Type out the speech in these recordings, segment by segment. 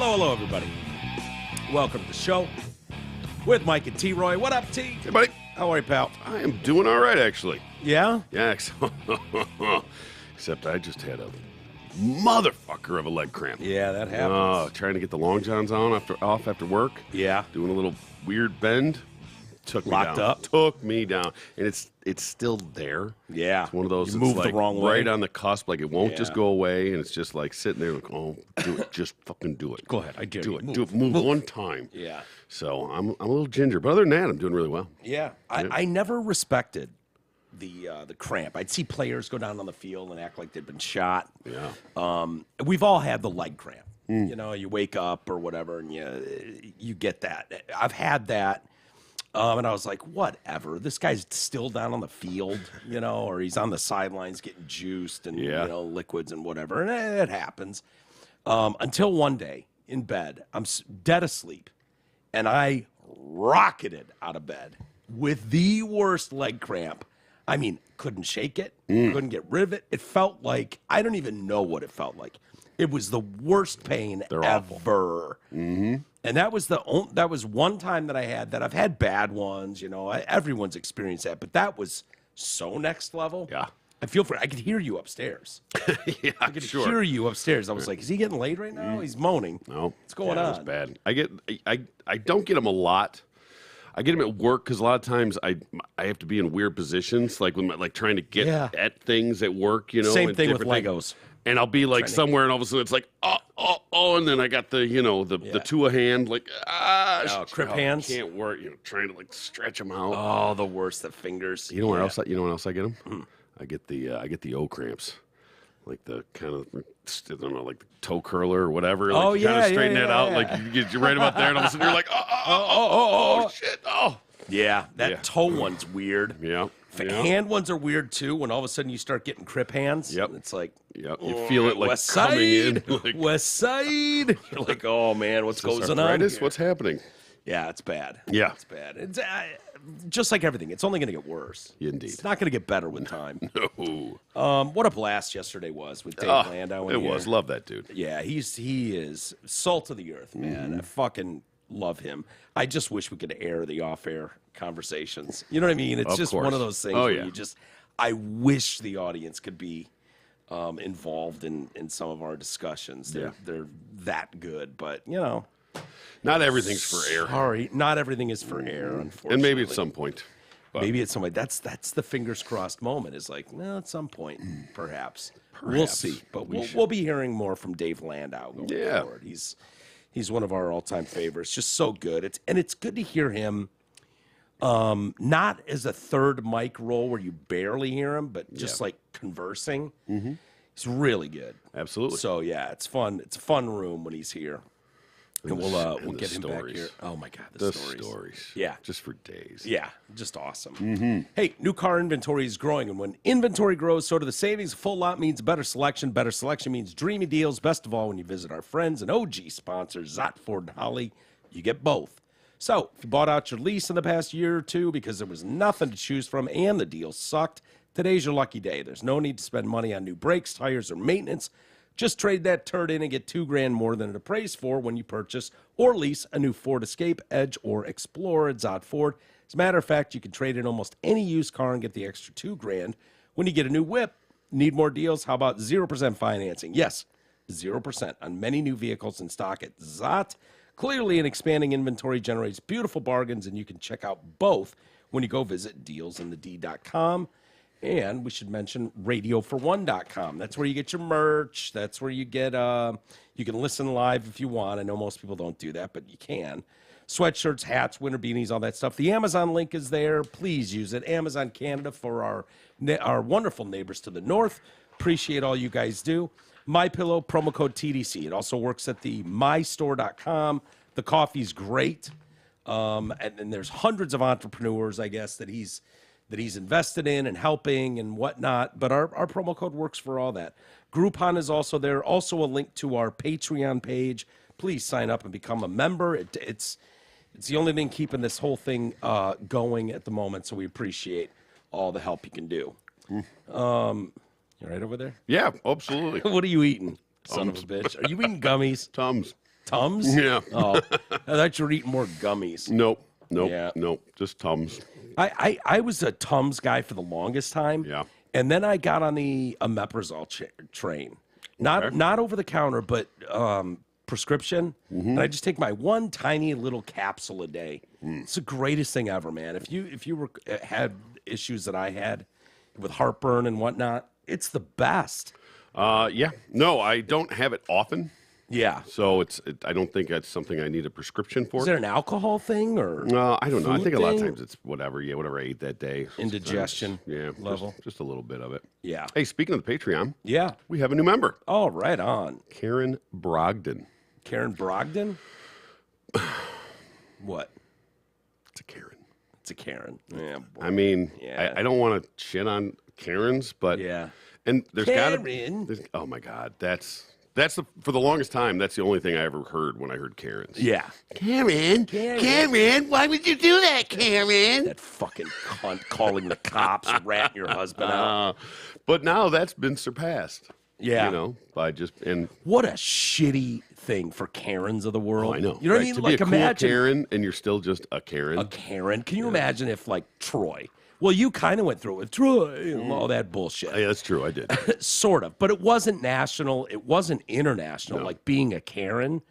Hello, everybody. Welcome to the show with Mike and T-Roy. What up, T? Hey, buddy. How are you, pal? I am doing all right, actually. Yeah? Yeah, except I just had a motherfucker of a leg cramp. Yeah, that happens. Trying to get the long johns off after work. Yeah. Doing a little weird bend. Took me Locked down. up. Took me down. And it's still there. Yeah. It's one of those You that's moved like the wrong way. right on the cusp. Like it won't just Yeah. go away. And it's just like sitting there like, oh, do it. Just fucking do it. Go ahead. I dare Do you. it. Do it. Move one time. Yeah. So I'm a little ginger. But other than that, I'm doing really well. Yeah. I never respected the cramp. I'd see players go down on the field and act like they'd been shot. Yeah. We've all had the leg cramp. You know, you wake up or whatever, and you get that. I've had that. And I was like, whatever. This guy's still down on the field, or he's on the sidelines getting juiced and, liquids and whatever. And it happens. Until one day in bed, I'm dead asleep, and I rocketed out of bed with the worst leg cramp. I mean, couldn't shake it, couldn't get rid of it. It felt like, I don't even know what it felt like. It was the worst pain ever. Mm-hmm. And that was one time that I had that. I've had bad ones, everyone's experienced that, but that was so next level. Yeah. I feel for it. I could hear you upstairs. Yeah, I could hear you upstairs. I was like, is he getting laid right now? He's moaning. No. What's going on? It was bad. I don't get them a lot. I get them at work because a lot of times I have to be in weird positions, like when trying to get at things at work, Same thing with Legos. And I'll be like somewhere, and all of a sudden it's like, oh, and then I got the two a hand, like crip hands. Can't work, trying to stretch them out. Oh, the worst, the fingers. You know where else? You know when else I get them? I get the O cramps, like the kind of I don't know, like the toe curler or whatever. Like you kind of straighten that out, like you're right about there, and all of a sudden you're like, oh shit, oh. Yeah, that toe one's weird. Yeah. Hand ones are weird too. When all of a sudden you start getting crip hands, it's like, you feel it like West coming Side, in. Like, West Side. You're like, oh man, what's going on here? What's happening? Yeah, it's bad. Yeah, it's bad. It's just like everything. It's only going to get worse. Indeed, it's not going to get better with time. No. What a blast yesterday was with Dave Landau. It was. Love that dude. Yeah, he is salt of the earth, man. I fucking love him. I just wish we could air the off-air conversations. You know what I mean? It's just one of those things where you just, I wish the audience could be involved in some of our discussions. They're that good, but not everything's for air. Sorry, not everything is for air, unfortunately. And maybe at some point. Maybe at some point. That's the fingers crossed moment. Is like, no, at some point, perhaps. We'll see. But we'll be hearing more from Dave Landau going forward. He's one of our all-time favorites. Just so good. It's good to hear him. Not as a third mic role where you barely hear him, but just like conversing. Mm-hmm. He's really good. Absolutely. So yeah, it's fun. It's a fun room when he's here. And we'll get him back here. Oh my God, the stories. Yeah. Just for days. Yeah, just awesome. Mm-hmm. Hey, new car inventory is growing, and when inventory grows, so do the savings. A full lot means better selection. Better selection means dreamy deals. Best of all, when you visit our friends and OG sponsors, Zott, Ford, and Holly, you get both. So, if you bought out your lease in the past year or two because there was nothing to choose from and the deal sucked, today's your lucky day. There's no need to spend money on new brakes, tires, or maintenance. Just trade that turd in and get $2,000 more than it appraised for when you purchase or lease a new Ford Escape, Edge, or Explorer at Zott Ford. As a matter of fact, you can trade in almost any used car and get the extra $2,000 when you get a new whip. Need more deals? How about 0% financing? Yes, 0% on many new vehicles in stock at Zott. Clearly, an expanding inventory generates beautiful bargains, and you can check out both when you go visit dealsinthed.com. And we should mention radiofor1.com. That's where you get your merch. That's where you get, you can listen live if you want. I know most people don't do that, but you can. Sweatshirts, hats, winter beanies, all that stuff. The Amazon link is there. Please use it. Amazon Canada for our wonderful neighbors to the north. Appreciate all you guys do. MyPillow, promo code TDC. It also works at the mystore.com. The coffee's great. And there's hundreds of entrepreneurs, I guess, that he's invested in and helping and whatnot. But our promo code works for all that. Groupon is also there. Also a link to our Patreon page. Please sign up and become a member. It's the only thing keeping this whole thing going at the moment, so we appreciate all the help you can do. You right over there? Yeah, absolutely. What are you eating, son of a bitch? Are you eating gummies? Tums. Tums? Yeah. Oh, I thought you were eating more gummies. Nope. Yeah. Nope. Just Tums. I was a Tums guy for the longest time. Yeah. And then I got on the omeprazole train. Not over the counter, but prescription. And I just take my one tiny little capsule a day. It's the greatest thing ever, man. If you had issues that I had with heartburn and whatnot, it's the best. Yeah. No, I don't have it often. Yeah. So I don't think that's something I need a prescription for. Is it an alcohol thing or? I don't know. I food think a lot of thing? times it's whatever. Yeah, whatever I ate that day. Indigestion level. Just a little bit of it. Yeah. Hey, speaking of the Patreon, Yeah. we have a new member, Oh, right on. Karen Brogdon. Karen Brogdon? What? It's a Karen. It's a Karen. Yeah. Boy. I mean, Yeah. I don't want to shit on Karens, but Yeah. and there's got to Karen. oh my God, that's for the longest time. That's the only thing I ever heard when I heard Karens. Yeah. Karen, why would you do that, Karen? That fucking cunt calling the cops, ratting your husband out. But now that's been surpassed. Yeah. You know, by just and What a shitty thing for Karens of the world. I know. You know what I Right, mean? to Like, be a cool imagine Karen and you're still just a Karen. a Karen. Can you imagine if, like, Troy? Well, you kind of went through it with Troy and all that bullshit. Yeah, that's true. I did. Sort of. But it wasn't national. It wasn't international, like being a Karen.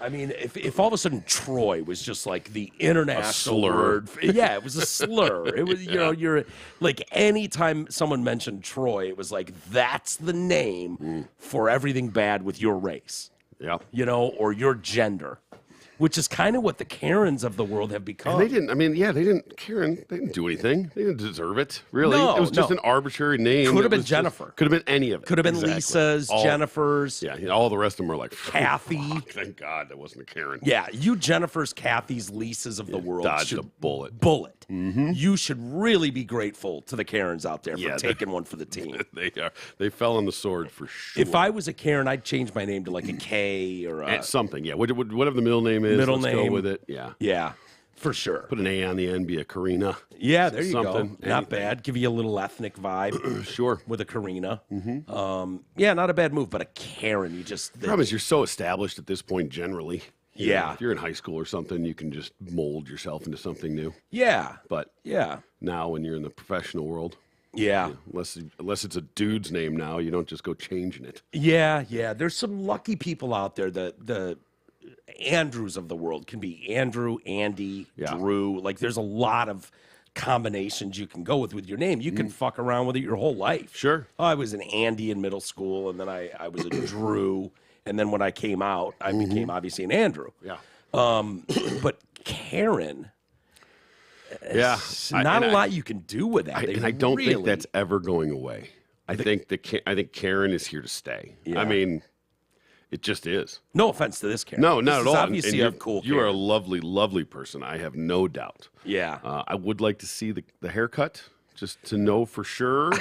I mean, if all of a sudden Troy was just like the international slur. word. Yeah, it was a slur. It was, you know, you're like anytime someone mentioned Troy, it was like, that's the name for everything bad with your race, Yeah. you know, or your gender, which is kind of what the Karens of the world have become. And they didn't. I mean, yeah, they didn't. Karen, they didn't do anything. They didn't deserve it. Really, No, it was just no. an arbitrary name. Could have that been was just- Jennifer. Could have been any of it. Could have been Exactly. Lisa's, All- Jennifer's, Yeah, all the rest of them were like Kathy. Fuck, thank God that wasn't a Karen. Yeah, you Jennifer's, Kathy's, Lisa's of the world dodged should a bullet. You should really be grateful to the Karens out there for Yeah, taking one for the team. They fell on the sword for sure. If I was a Karen, I'd change my name to like a K or a Something, yeah. Whatever the middle name is, Middle let's name. go with it. Yeah. yeah, for sure. Put an A on the end, be a Karina. Yeah, there you something, go. Not anything. bad. Give you a little ethnic vibe Sure. with a Karina. Yeah, not a bad move, but a Karen, you just The problem is you're so established at this point generally. You Yeah. know, if you're in high school or something, you can just mold yourself into something new. yeah, But yeah, now when you're in the professional world, yeah. unless it's a dude's name now, you don't just go changing it. Yeah, yeah. There's some lucky people out there. The Andrews of the world can be Andrew, Andy, Yeah. Drew. Like, there's a lot of combinations you can go with your name. You can fuck around with it your whole life. Sure. Oh, I was an Andy in middle school, and then I was a Drew, and then when I came out, I became obviously an Andrew. Yeah. But Karen, Yeah. it's not a lot you can do with that. I don't think really- that's ever going away. I think Karen is here to stay. Yeah. I mean, it just is. No offense to this Karen. No, not This at is all. Obviously, you're, a cool. you are a Karen. lovely, lovely person. I have no doubt. Yeah. I would like to see the haircut just to know for sure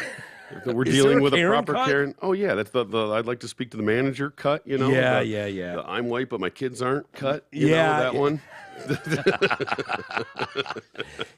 that we're Is dealing there a with a Karen proper cut? Karen. Oh yeah, that's the I'd like to speak to the manager cut. You know. Yeah, the- yeah. the I'm white, but my kids aren't cut. You Yeah, know, that yeah. one.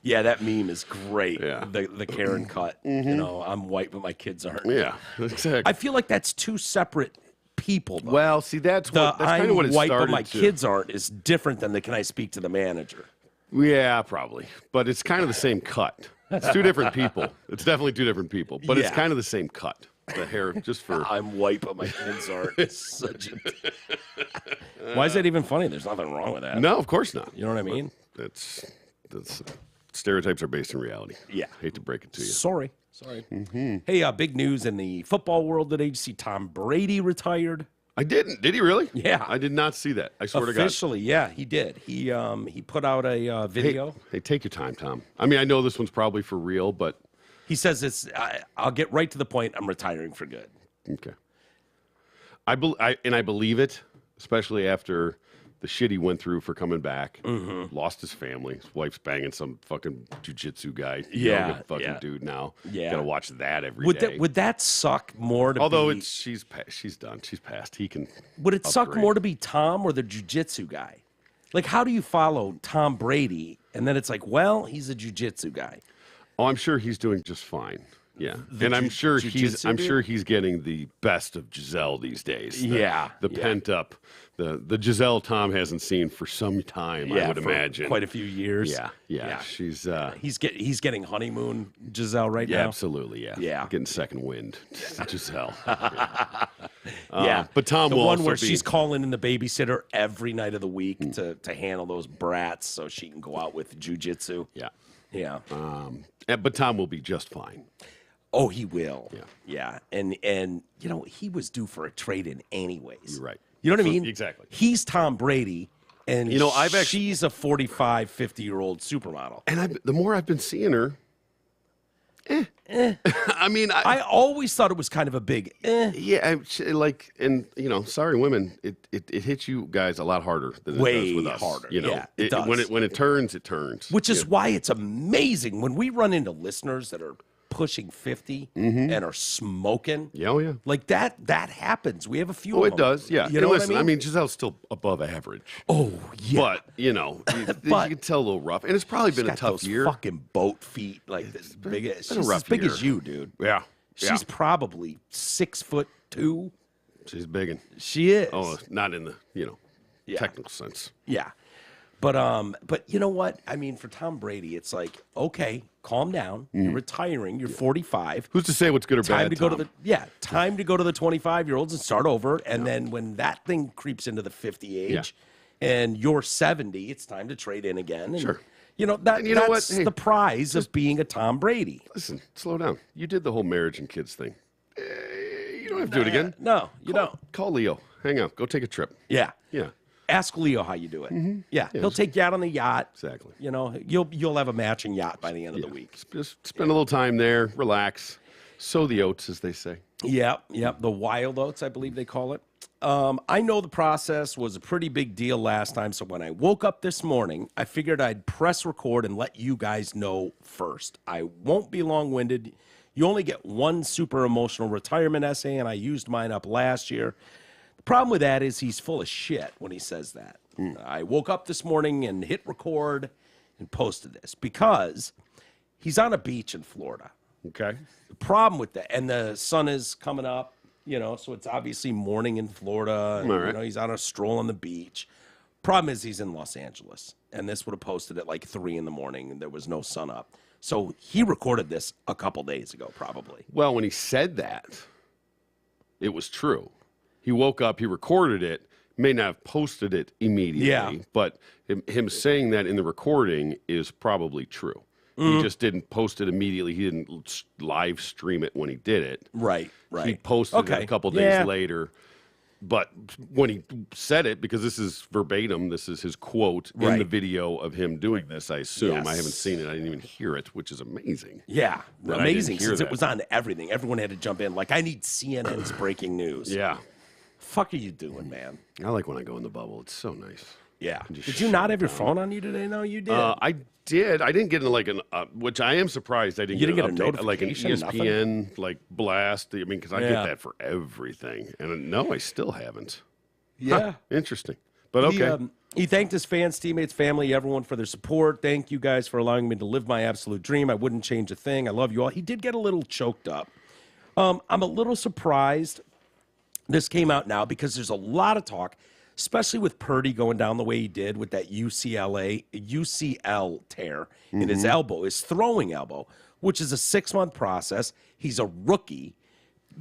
Yeah, that meme is great. Yeah. The Karen cut. You know, I'm white, but my kids aren't. Yeah, exactly. I feel like that's two separate people. Though. Well, see, that's the kind I'm of what it white, started but my to. kids aren't is different than the can I speak to the manager? Yeah, probably, but it's kind of the same cut. It's two different people. It's definitely two different people, but it's Yeah. kind of the same cut. The hair, just for I'm white, but my kids aren't. It's such a... Why is that even funny? There's nothing wrong with that. no, of course not. You know what I mean? That's stereotypes are based in reality. Yeah. Hate to break it to you. Sorry. Hey, big news in the football world today. Did you see Tom Brady retired? I didn't. Did he really? Yeah. I did not see that. I swear to God. Officially, yeah, he did. He put out a video. Hey, take your time, Tom. I mean, I know this one's probably for real, but He says I'll get right to the point. I'm retiring for good. okay. I believe it, especially after the shit he went through for coming back. Lost his family. His wife's banging some fucking jujitsu guy. Yeah, yoga fucking yeah. dude now. Yeah. Gotta watch that every day. Would that suck more to Although be? she's done. She's passed. He can. Would it suck upgrade. more to be Tom or the jujitsu guy? Like, how do you follow Tom Brady and then it's like, well, he's a jujitsu guy? Oh, I'm sure he's doing just fine. Yeah, and I'm sure he's getting the best of Giselle these days. The pent up, the Giselle Tom hasn't seen for some time. I would imagine quite a few years. Yeah. She's he's getting honeymoon Giselle right now. Absolutely. Yeah. Getting second wind, Giselle. But Tom the will one also where she's calling in the babysitter every night of the week to handle those brats so she can go out with jujitsu. Yeah. But Tom will be just fine. Oh, he will. Yeah. And he was due for a trade-in anyways. You're right. You know what I mean? Exactly. He's Tom Brady, and she's a 45, 50-year-old supermodel. And the more I've been seeing her, I mean, I always thought it was kind of a big Yeah, sorry, women, it hits you guys a lot harder than it does with us. Harder. It does. When it turns, it turns. Which is why it's amazing when we run into listeners that are pushing 50 and are smoking. Yeah. Like that happens. We have a few of them. It does, yeah. You know what I mean? Giselle's still above average. Oh, yeah. But, you can tell a little rough. And it's probably been a tough year. Fucking boat feet like this big. She's a rough as big year. as you, dude. Yeah. She's probably 6'2". She's big. She is. Oh, not in the, technical sense. Yeah. But you know what? I mean, for Tom Brady, it's like, okay, calm down. You're retiring. You're 45. Who's to say what's good or bad? Time to go to the 25-year-olds and start over. And then when that thing creeps into the 50 age, and you're 70, it's time to trade in again. And, sure. That's the prize of being a Tom Brady. Listen, slow down. You did the whole marriage and kids thing. You don't have to do it again. No, you don't. Call Leo. Hang out. Go take a trip. Yeah. Yeah. Ask Leo how you do it. Yeah, he'll take you out on the yacht. Exactly. You'll have a matching yacht by the end of the week. Just spend a little time there, relax, sow the oats, as they say. Yeah, the wild oats, I believe they call it. I know the process was a pretty big deal last time, so when I woke up this morning, I figured I'd press record and let you guys know first. I won't be long-winded. You only get one super emotional retirement essay, and I used mine up last year. The problem with that is he's full of shit when he says that. I woke up this morning and hit record and posted this because he's on a beach in Florida. Okay. The problem with that, and the sun is coming up, so it's obviously morning in Florida. And, all right. He's on a stroll on the beach. Problem is he's in Los Angeles, and this would have posted at like 3 in the morning, and there was no sun up. So he recorded this a couple days ago, probably. Well, when he said that, it was true. He woke up, he recorded it, may not have posted it immediately, but him saying that in the recording is probably true. He just didn't post it immediately. He didn't live stream it when he did it. Right. He posted it a couple days later. But when he said it, because this is verbatim, this is his quote in the video of him doing this, I assume. Yes. I haven't seen it. I didn't even hear it, which is amazing. Yeah, amazing, since it was on everything. Everyone had to jump in. Like, I need CNN's breaking news. Yeah. Fuck are you doing, man? I like when I go in the bubble. It's so nice. Yeah. Did you not have your phone on you today? No, you did. I did. I didn't get like an, which I am surprised I didn't get an update, like an ESPN like blast. I mean, because I get that for everything, and no, I still haven't. Yeah. Huh, interesting, but okay. He thanked his fans, teammates, family, everyone for their support. Thank you guys for allowing me to live my absolute dream. I wouldn't change a thing. I love you all. He did get a little choked up. I'm a little surprised this came out now because there's a lot of talk, especially with Purdy going down the way he did with that UCL tear in his elbow, his throwing elbow, which is a 6-month process. He's a rookie,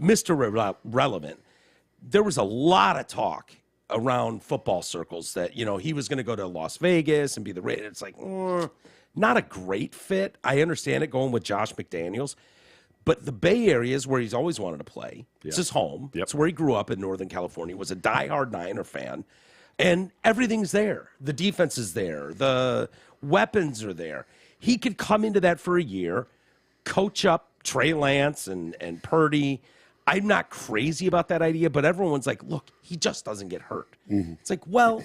Mr. Relevant. There was a lot of talk around football circles that, he was going to go to Las Vegas and be the Raiders. It's like, not a great fit. I understand it going with Josh McDaniels. But the Bay Area is where he's always wanted to play. It's his home. It's where he grew up in Northern California. He was a diehard Niner fan. And everything's there. The defense is there. The weapons are there. He could come into that for a year, coach up Trey Lance and Purdy. I'm not crazy about that idea, but everyone's like, look, he just doesn't get hurt. It's like, well,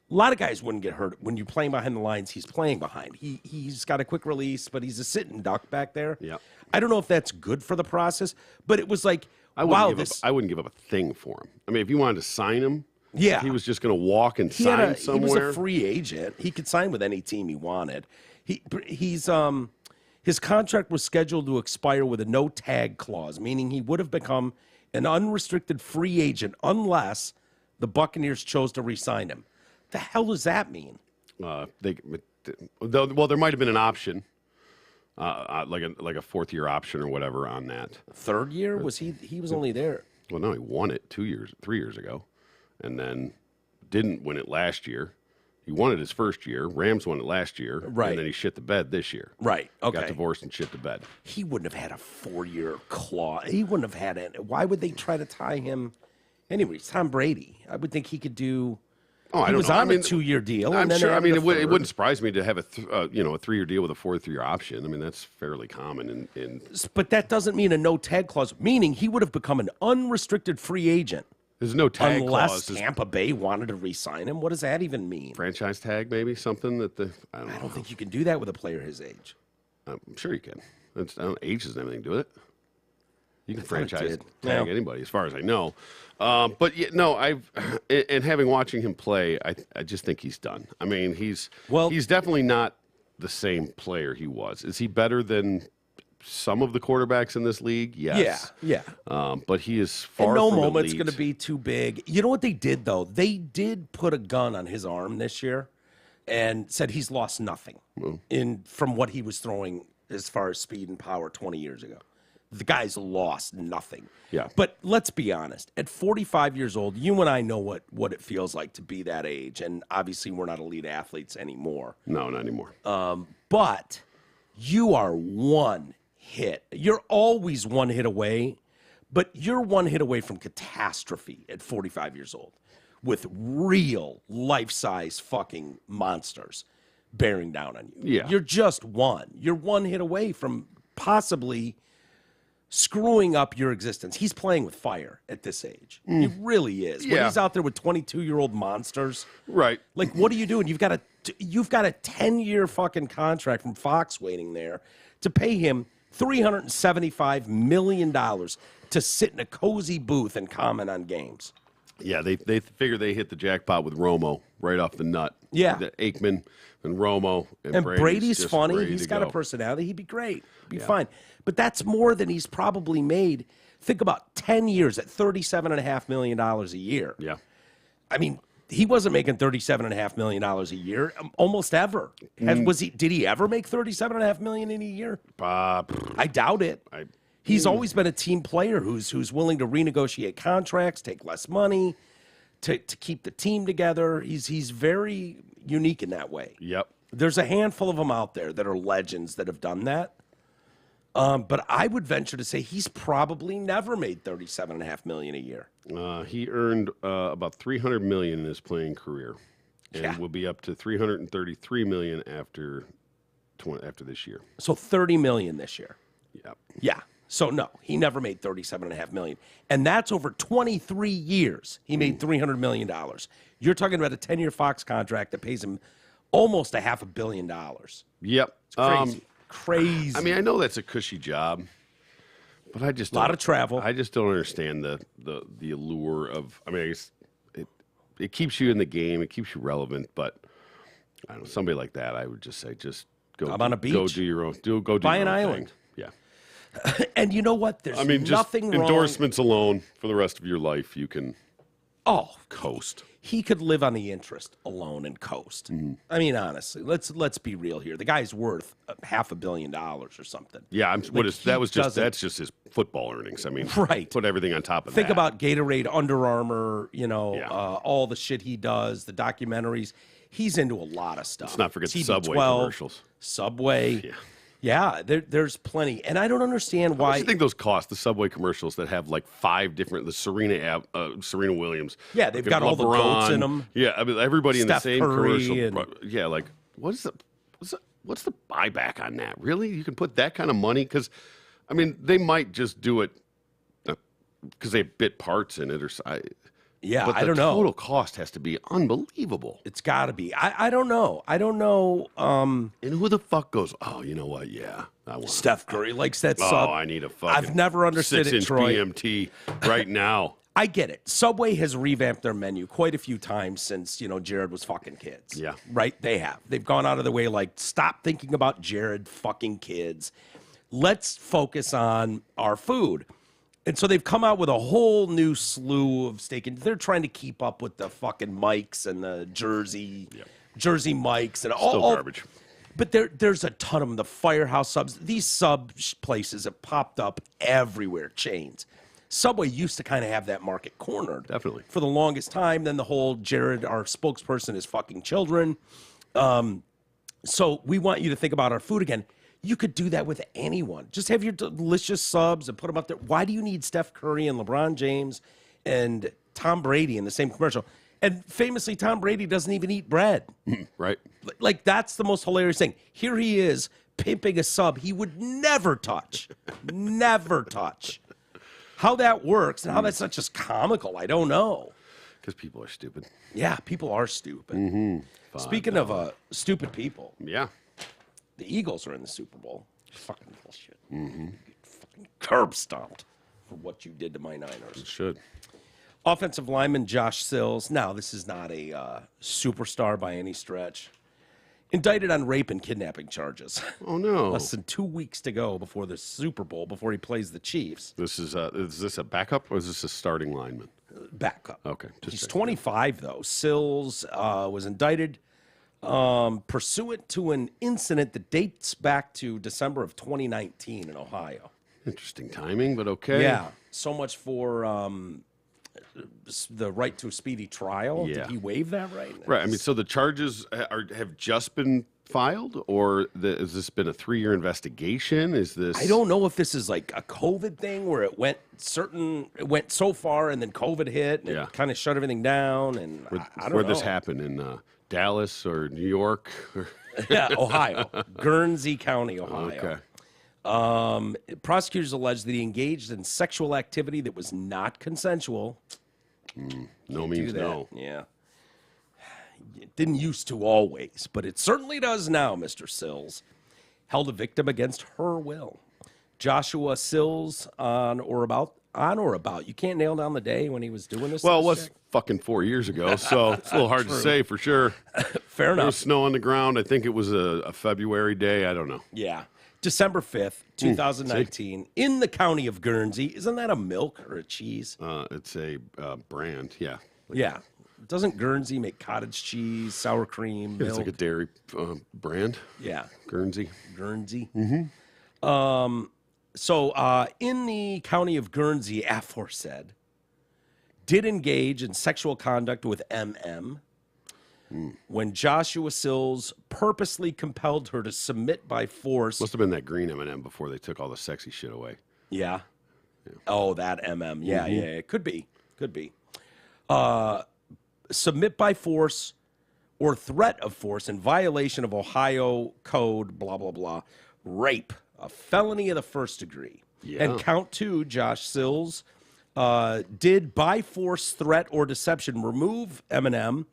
a lot of guys wouldn't get hurt. When you're playing behind the lines, he's playing behind. He's got a quick release, but he's a sitting duck back there. Yeah. I don't know if that's good for the process, but it was like, I wouldn't give up a thing for him. I mean, if you wanted to sign him, he was just going to walk and sign somewhere. He was a free agent. He could sign with any team he wanted. His His contract was scheduled to expire with a no-tag clause, meaning he would have become an unrestricted free agent unless the Buccaneers chose to re-sign him. The hell does that mean? Well, there might have been an option, like a fourth-year option or whatever on that. Third year? Was he was only there. Well, no, he won it 3 years ago, and then didn't win it last year. He won it his first year. Rams won it last year. Right. And then he shit the bed this year. Right. Okay. Got divorced and shit the bed. He wouldn't have had a 4-year clause. He wouldn't have had it. Why would they try to tie him? Anyways, Tom Brady. I would think he could do. Oh, I he don't was know. on a 2-year deal. I'm and then sure. I mean, it third. wouldn't surprise me to have a 3-year deal with a 4th-year option. I mean, that's fairly common in. But that doesn't mean a no tag clause. Meaning he would have become an unrestricted free agent. There's no tag unless clause. Tampa Bay wanted to re-sign him. What does that even mean? Franchise tag, maybe something that I don't think you can do that with a player his age. I'm sure you can. Age doesn't have anything to do with it. You can franchise tag anybody, as far as I know. But yeah, no, and having watching him play, I just think he's done. I mean, he's definitely not the same player he was. Is he better than some of the quarterbacks in this league? Yes. Yeah. But he is far no from moment's elite. going to be too big. You know what they did, though? They did put a gun on his arm this year and said he's lost nothing from what he was throwing as far as speed and power 20 years ago. The guy's lost nothing. Yeah. But let's be honest. At 45 years old, you and I know what it feels like to be that age. And obviously, we're not elite athletes anymore. No, not anymore. But you are one hit. You're always one hit away, but you're one hit away from catastrophe at 45 years old with real life-size fucking monsters bearing down on you. Yeah. You're just one. You're one hit away from possibly screwing up your existence. He's playing with fire at this age. He really is. Yeah. When he's out there with 22-year-old monsters. Right. Like, what are you doing? You've got a 10-year fucking contract from Fox waiting there to pay him $375 million to sit in a cozy booth and comment on games. Yeah, they figure they hit the jackpot with Romo right off the nut. Yeah. The Aikman and Romo. And Brady's just funny. ready He's to got go. a personality. He'd be great. Be fine. But that's more than he's probably made. Think about 10 years at $37.5 million a year. Yeah. I mean, he wasn't making $37.5 million a year almost ever. Did he ever make $37.5 million in a year? I doubt it. He's always been a team player who's willing to renegotiate contracts, take less money, to keep the team together. He's very unique in that way. Yep. There's a handful of them out there that are legends that have done that. But I would venture to say he's probably never made $37.5 million a year. He earned about $300 million in his playing career, and will be up to $333 million after this year. So $30 million this year. Yep. Yeah. So no, he never made $37.5 million, and that's over 23 years. He made $300 million. You're talking about a 10-year Fox contract that pays him almost $500 million. Yep. It's crazy. Crazy. I mean, I know that's a cushy job, but I just a lot of travel. I just don't understand the allure of. I mean, I guess it keeps you in the game, it keeps you relevant, but I don't know, somebody like that, I would just say, just go on a beach. Go do your own. Go do Buy your an own island. thing. Yeah. And you know what? There's just nothing wrong. endorsements alone for the rest of your life, you can coast. He could live on the interest alone and coast. I mean, honestly, let's be real here. The guy's worth $500 million or something. Yeah, that's just his football earnings. I mean, right. Put everything on top of Think that. about Gatorade, Under Armour, all the shit he does, the documentaries. He's into a lot of stuff. Let's not forget the TB12, Subway commercials. Subway. Yeah, there's plenty. And I don't understand why. What do you think those cost, the Subway commercials that have like 5 different, the Serena Williams. Yeah, they've got all the goats in them. Yeah, I mean, everybody in the same Curry commercial. Yeah, like, what's the buyback on that? Really? You can put that kind of money? Because, I mean, they might just do it because they have bit parts in it or yeah, but I don't know. The total cost has to be unbelievable. It's got to be. I don't know. I don't know. And who the fuck goes, oh, you know what? Yeah, I want Steph Curry likes that Oh, sub. I need a fucking I've never understood it, 6-inch Troy. BMT right now. I get it. Subway has revamped their menu quite a few times since, Jared was fucking kids. Yeah. Right? They have. They've gone out of the way, like, stop thinking about Jared fucking kids. Let's focus on our food. And so they've come out with a whole new slew of steak, and they're trying to keep up with the fucking Mikes and the Jersey Mikes and Still all garbage. But there's a ton of them. The Firehouse subs. These sub places have popped up everywhere. Chains. Subway used to kind of have that market cornered. Definitely. For the longest time. Then the whole Jared, our spokesperson, is fucking children. So we want you to think about our food again. You could do that with anyone. Just have your delicious subs and put them up there. Why do you need Steph Curry and LeBron James and Tom Brady in the same commercial? And famously, Tom Brady doesn't even eat bread. Right. Like, that's the most hilarious thing. Here he is pimping a sub he would never touch. Never touch. How that works and how that's not just comical, I don't know. Because people are stupid. Yeah, people are stupid. Speaking of stupid people, Yeah. the Eagles are in the Super Bowl. Fucking bullshit. You get fucking curb stomped for what you did to my Niners. It should. Offensive lineman Josh Sills. Now, this is not a superstar by any stretch. Indicted on rape and kidnapping charges. Oh, no. Less than 2 weeks to go before the Super Bowl, before he plays the Chiefs. Is this a backup or is this a starting lineman? Backup. Okay. He's 25, though. Sills was indicted pursuant to an incident that dates back to December of 2019 in Ohio. Interesting timing, but okay. Yeah. So much for the right to a speedy trial. Yeah. Did he waive that right? Right. I mean, so the charges have just been filed, or has this been a 3-year investigation? Is this? I don't know if this is like a COVID thing where it went so far and then COVID hit and it kind of shut everything down. And I don't know. Where'd this happen, in Dallas or New York? Yeah, Ohio, Guernsey County, Ohio. Okay. Prosecutors allege that he engaged in sexual activity that was not consensual. No means no. Yeah. It didn't used to always, but it certainly does now, Mr. Sills. Held a victim against her will. Joshua Sills on or about. You can't nail down the day when he was doing this. Well, it was fucking 4 years ago, so it's a little hard to say for sure. Fair enough. There was snow on the ground. I think it was a February day. I don't know. Yeah. December 5th, 2019, in the county of Guernsey. Isn't that a milk or a cheese? It's a brand, yeah. Yeah. Doesn't Guernsey make cottage cheese, sour cream, milk? It's like a dairy brand. Yeah. Guernsey. So in the county of Guernsey, aforesaid, did engage in sexual conduct with MM when Joshua Sills purposely compelled her to submit by force. Must have been that green M&M before they took all the sexy shit away. Yeah. Oh, that MM. Yeah, yeah, it could be. Submit by force or threat of force in violation of Ohio code, blah, blah, blah. Rape, a felony of the first degree. Yeah. And count 2, Josh Sills did by force, threat, or deception remove M&M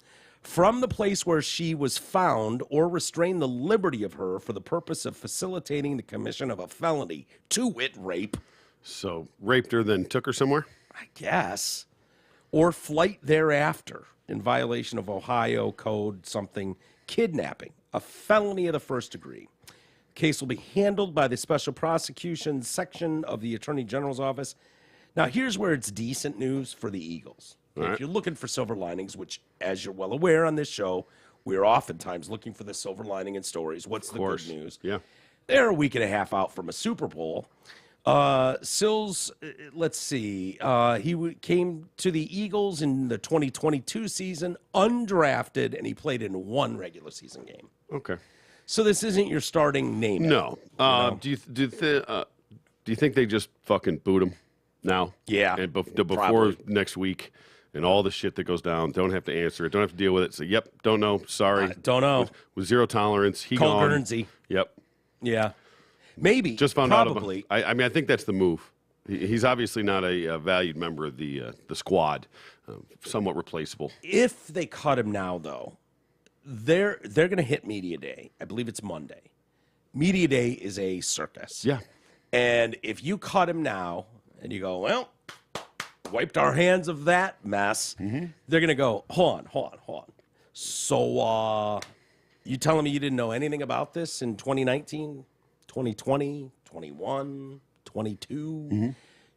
from the place where she was found or restrain the liberty of her for the purpose of facilitating the commission of a felony, to wit, rape. So raped her, then took her somewhere? I guess. Or flight thereafter in violation of Ohio code something, kidnapping, a felony of the first degree. Case will be handled by the Special Prosecution Section of the Attorney General's Office. Now, here's where it's decent news for the Eagles. If you're looking for silver linings, which, as you're well aware on this show, we're oftentimes looking for the silver lining in stories. What's the good news? Yeah. They're a week and a half out from a Super Bowl. Sills, let's see, he came to the Eagles in the 2022 season, undrafted, and he played in 1 regular season game. Okay. So this isn't your starting name. No. Do you think they just fucking boot him now? Yeah. And before next week, and all the shit that goes down, don't have to answer it, don't have to deal with it. Say, yep, don't know, sorry. Don't know. With zero tolerance, he Call gone. Guernsey. Yep. Yeah. Maybe. Just found probably. out. I mean, I think that's the move. He's obviously not a valued member of the squad. Somewhat replaceable. If they cut him now, though, they're going to hit Media Day. I believe it's Monday. Media Day is a circus. Yeah. And if you cut him now and you go, well, wiped our hands of that mess. They're going to go, hold on. So you telling me you didn't know anything about this in 2019, 2020, 21, 22?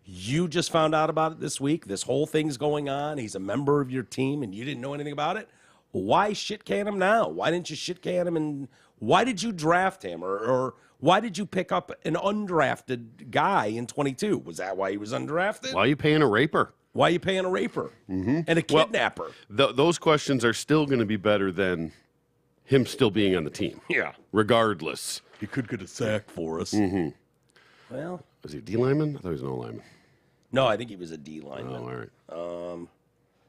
You just found out about it this week. This whole thing's going on. He's a member of your team, and you didn't know anything about it? Why shit can him now? Why didn't you shit can him? And why did you draft him? Or why did you pick up an undrafted guy in 22? Was that why he was undrafted? Why are you paying a raper? Why are you paying a raper and a kidnapper? Well, those questions are still going to be better than him still being on the team. Yeah. Regardless. He could get a sack for us. Well. Was he a D lineman? I thought he was an O lineman. No, I think he was a D lineman. Oh, all right.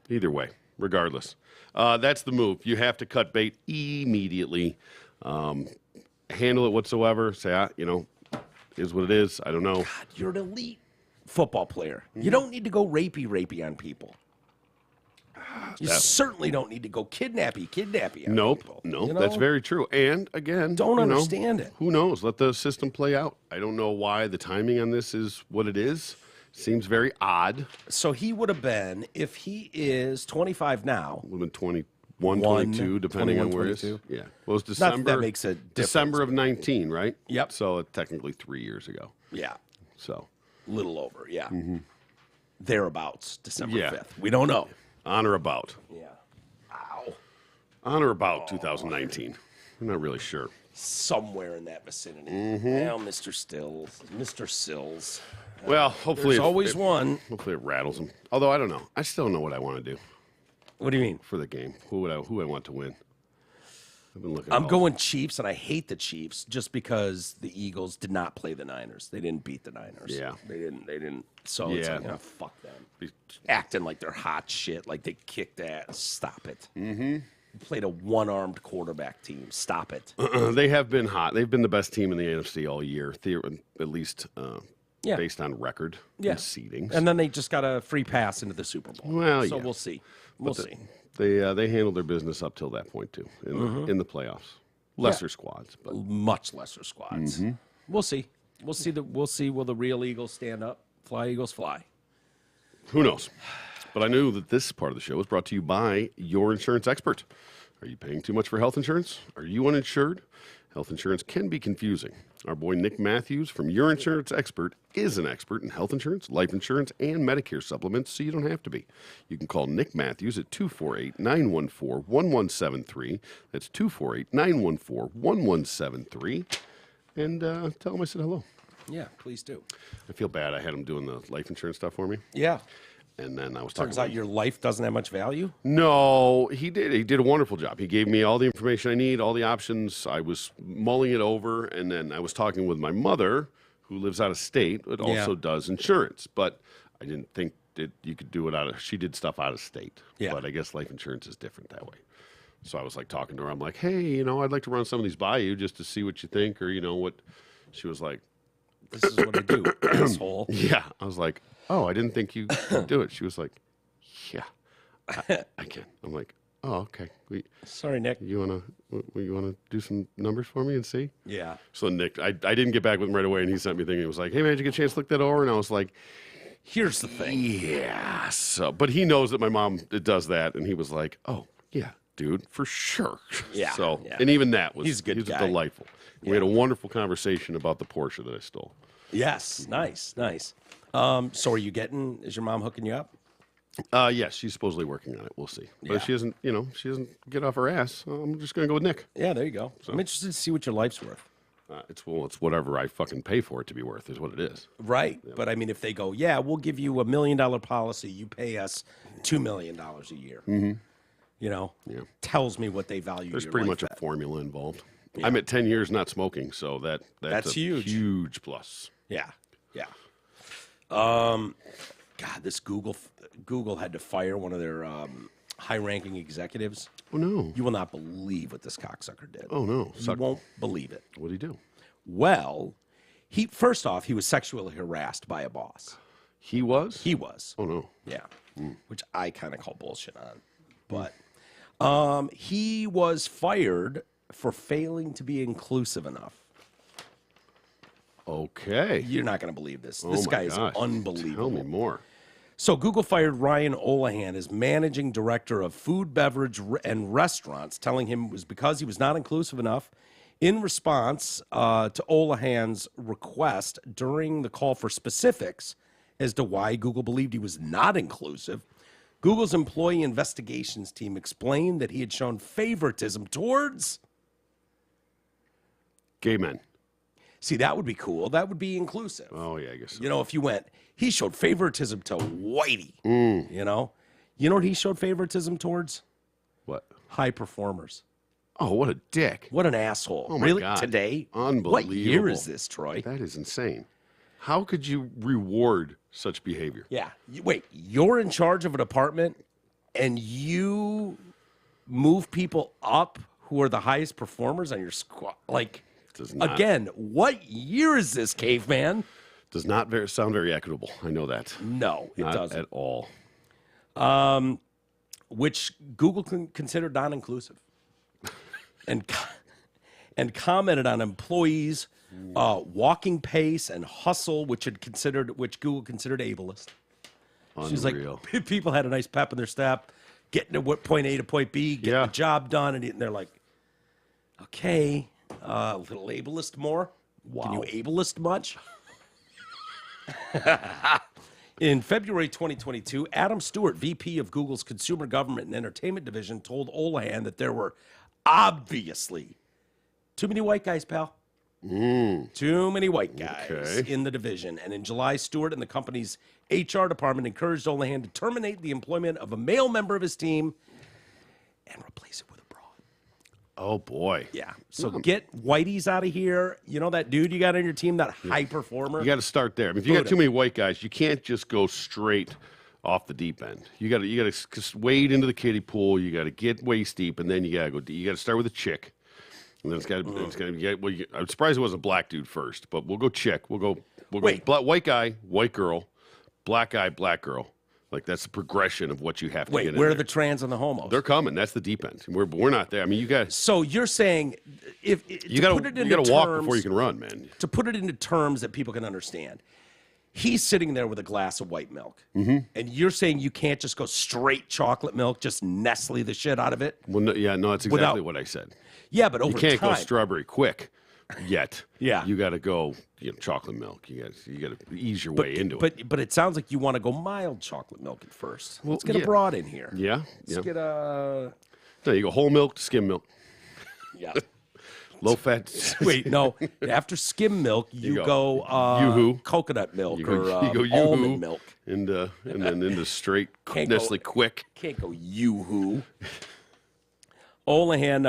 Either way, regardless. That's the move. You have to cut bait immediately. Handle it whatsoever. Say, is what it is. I don't know. God, you're an elite football player. You don't need to go rapey on people. You certainly don't need to go kidnappy on people. Nope, that's very true. And again, don't understand it. Who knows? Let the system play out. I don't know why the timing on this is what it is. Seems very odd. So he would have been, if he is 25 now. Would have been 21, 22, depending on where it is. Yeah. Well, it was December. Not that that makes a difference. December of 19, right? Yep. So technically 3 years ago. Yeah. So. Little over, yeah. Thereabouts, December 5th. Yeah. We don't know. On or about. Yeah. Ow. On or about 2019. I'm not really sure. Somewhere in that vicinity. Well, Mr. Sills. Well, hopefully There's always one. Hopefully it rattles him. Although I don't know. I still don't know what I want to do What do you mean? for the game. Who I want to win. I've been looking. I'm going Chiefs, and I hate the Chiefs just because the Eagles did not play the Niners. They didn't beat the Niners. Yeah. They didn't. So it's Yeah. like, fuck them. Acting like they're hot shit, like they kicked ass. Stop it. Played a one-armed quarterback team. Stop it. They have been hot. They've been the best team in the NFC all year, at least Yeah. based on record Yeah. and seedings. And then they just got a free pass into the Super Bowl. Well, so yeah. we'll see. We'll see. They handled their business up till that point too in the playoffs. Lesser squads, but Much lesser squads. We'll see. We'll see. Will the real Eagles stand up? Fly, Eagles, fly. who knows? But I knew that this part of the show was brought to you by your insurance expert. Are you paying too much for health insurance? Are you uninsured? Health insurance can be confusing. Our boy Nick Matthews from Your Insurance Expert is an expert in health insurance, life insurance, and Medicare supplements, so you don't have to be. You can call Nick Matthews at 248-914-1173. That's 248-914-1173. And tell him I said hello. Yeah, please do. I feel bad. I had him doing the life insurance stuff for me. Yeah. And then I was talking Turns about out your life doesn't have much value. No, he did. He did a wonderful job. He gave me all the information I need, all the options. I was mulling it over, and then I was talking with my mother, who lives out of state, but also does insurance. But I didn't think that you could do it she did stuff out of state. Yeah. But I guess life insurance is different that way. So I was like talking to her. I'm like, hey, I'd like to run some of these by you just to see what you think, or what. She was like, this is what I do, asshole. Yeah. I was like, oh, I didn't think you could do it. She was like, yeah, I can. I'm like, oh, okay. Sorry, Nick. You wanna do some numbers for me and see? Yeah. So Nick, I didn't get back with him right away, and he sent me a thing. He was like, hey man, did you get a chance to look that over? And I was like, here's the thing. Yeah. So, but he knows that my mom does that, and he was like, oh yeah, dude, for sure. Yeah. So, yeah. and even that was He's a good guy. Delightful. We had a wonderful conversation about the Porsche that I stole. Yes. Nice. So are you is your mom hooking you up? Yes, she's supposedly working on it. We'll see. But Yeah. if she doesn't, she doesn't get off her ass, I'm just going to go with Nick. Yeah, there you go. I'm interested to see what your life's worth. It's whatever I fucking pay for it to be worth is what it is. Right. Yeah. But I mean, if they go, yeah, we'll give you $1 million policy, you pay us $2 million a year. Tells me what they value. There's your pretty life much a at. formula involved. Yeah. I'm at 10 years not smoking, so that's a huge. Huge plus. Yeah. God, this Google had to fire one of their high-ranking executives. Oh no! You will not believe what this cocksucker did. Oh no! You won't believe it. What did he do? Well, first off, he was sexually harassed by a boss. He was? He was. Oh no! Yeah, which I kind of call bullshit on. But he was fired for failing to be inclusive enough. Okay. You're not going to believe this. Oh This my guy is gosh. unbelievable. Tell me more. So Google fired Ryan Olahan as managing director of food, beverage, and restaurants, telling him it was because he was not inclusive enough. In response to Olahan's request during the call for specifics as to why Google believed he was not inclusive, Google's employee investigations team explained that he had shown favoritism towards gay men. See, that would be cool. That would be inclusive. Oh, yeah, I guess so. You know, if you went, he showed favoritism to whitey. You know? You know what he showed favoritism towards? What? High performers. Oh, what a dick. What an asshole. Oh, my really? God. Today? Unbelievable. What year is this, Troy? That is insane. How could you reward such behavior? Yeah. Wait, you're in charge of a department and you move people up who are the highest performers on your squad? Like, again, what year is this, caveman? Does not sound very equitable. I know that. No, it not doesn't. at all. Which Google considered non-inclusive, and commented on employees' walking pace and hustle, which Google considered ableist. Unreal. She's like, people had a nice pep in their step, getting to point A to point B, getting the job done, and they're like, okay, a little ableist more. Wow. Can you ableist much? In February 2022, Adam Stewart, VP of Google's Consumer Government and Entertainment Division, told Olahan that there were obviously too many white guys, pal. Too many white guys in the division. And in July, Stewart and the company's HR department encouraged Olahan to terminate the employment of a male member of his team and replace it with a broad. Oh, boy. Yeah. So get whiteys out of here. You know that dude you got on your team, that high performer? You got to start there. I mean, if you got too many white guys, you can't just go straight off the deep end. You got to wade into the kiddie pool. You got to get waist deep, and then you got to go deep. You got to start with a chick. And then it's got to get. Well, I'm surprised it was a black dude first, but we'll go chick. We'll go white guy, white girl, black guy, black girl. Like that's the progression of what you have to get in. Where are the trans and the homos? They're coming. That's the deep end. We're not there. I mean, you got. So you're saying you got to walk before you can run, man. To put it into terms that people can understand, he's sitting there with a glass of white milk, and you're saying you can't just go straight chocolate milk, just Nestle the shit out of it. Well, no, that's exactly what I said. Yeah, but over time. You can't go strawberry quick yet. Yeah. You got to go chocolate milk. You got to ease your way into it. But it sounds like you want to go mild chocolate milk at first. Let's get a broad in here. Yeah. Let's get a... No, you go whole milk to skim milk. Yeah. Low fat. Wait, no. After skim milk, you go Yoo-hoo. Coconut milk You go or Yoo-hoo almond milk. And then into straight Nestle Quick. Can't go Yoo-hoo. Olahan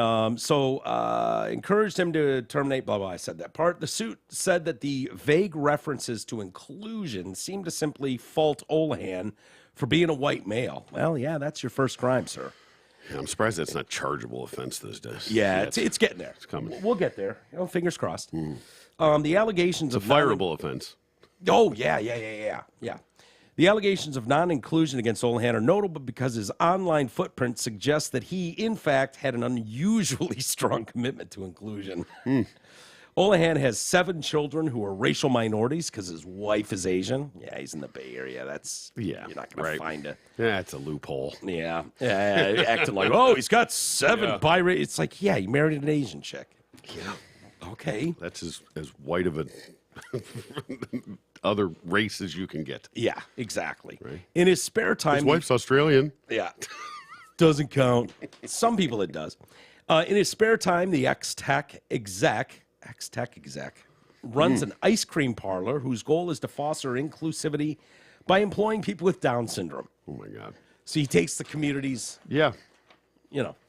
encouraged him to terminate, blah, blah, I said that part. The suit said that the vague references to inclusion seemed to simply fault Olahan for being a white male. Well, yeah, that's your first crime, sir. Yeah, I'm surprised that's not chargeable offense these days. Yeah, it's getting there. It's coming. We'll get there. Fingers crossed. The allegations of fireable offense. Oh, yeah. The allegations of non-inclusion against Olahan are notable because his online footprint suggests that he, in fact, had an unusually strong commitment to inclusion. Olahan has 7 children who are racial minorities because his wife is Asian. Yeah, he's in the Bay Area. You're not going to find it. That's a loophole. Yeah. Acting like, oh, he's got 7 bi-racial. It's like, yeah, he married an Asian chick. Yeah. Okay. That's as white of a other race as you can get. Yeah, exactly. Right. In his spare time, his wife's Australian. Yeah, doesn't count. Some people it does. In his spare time, the ex-tech exec runs an ice cream parlor whose goal is to foster inclusivity by employing people with Down syndrome. Oh my God! So he takes the community's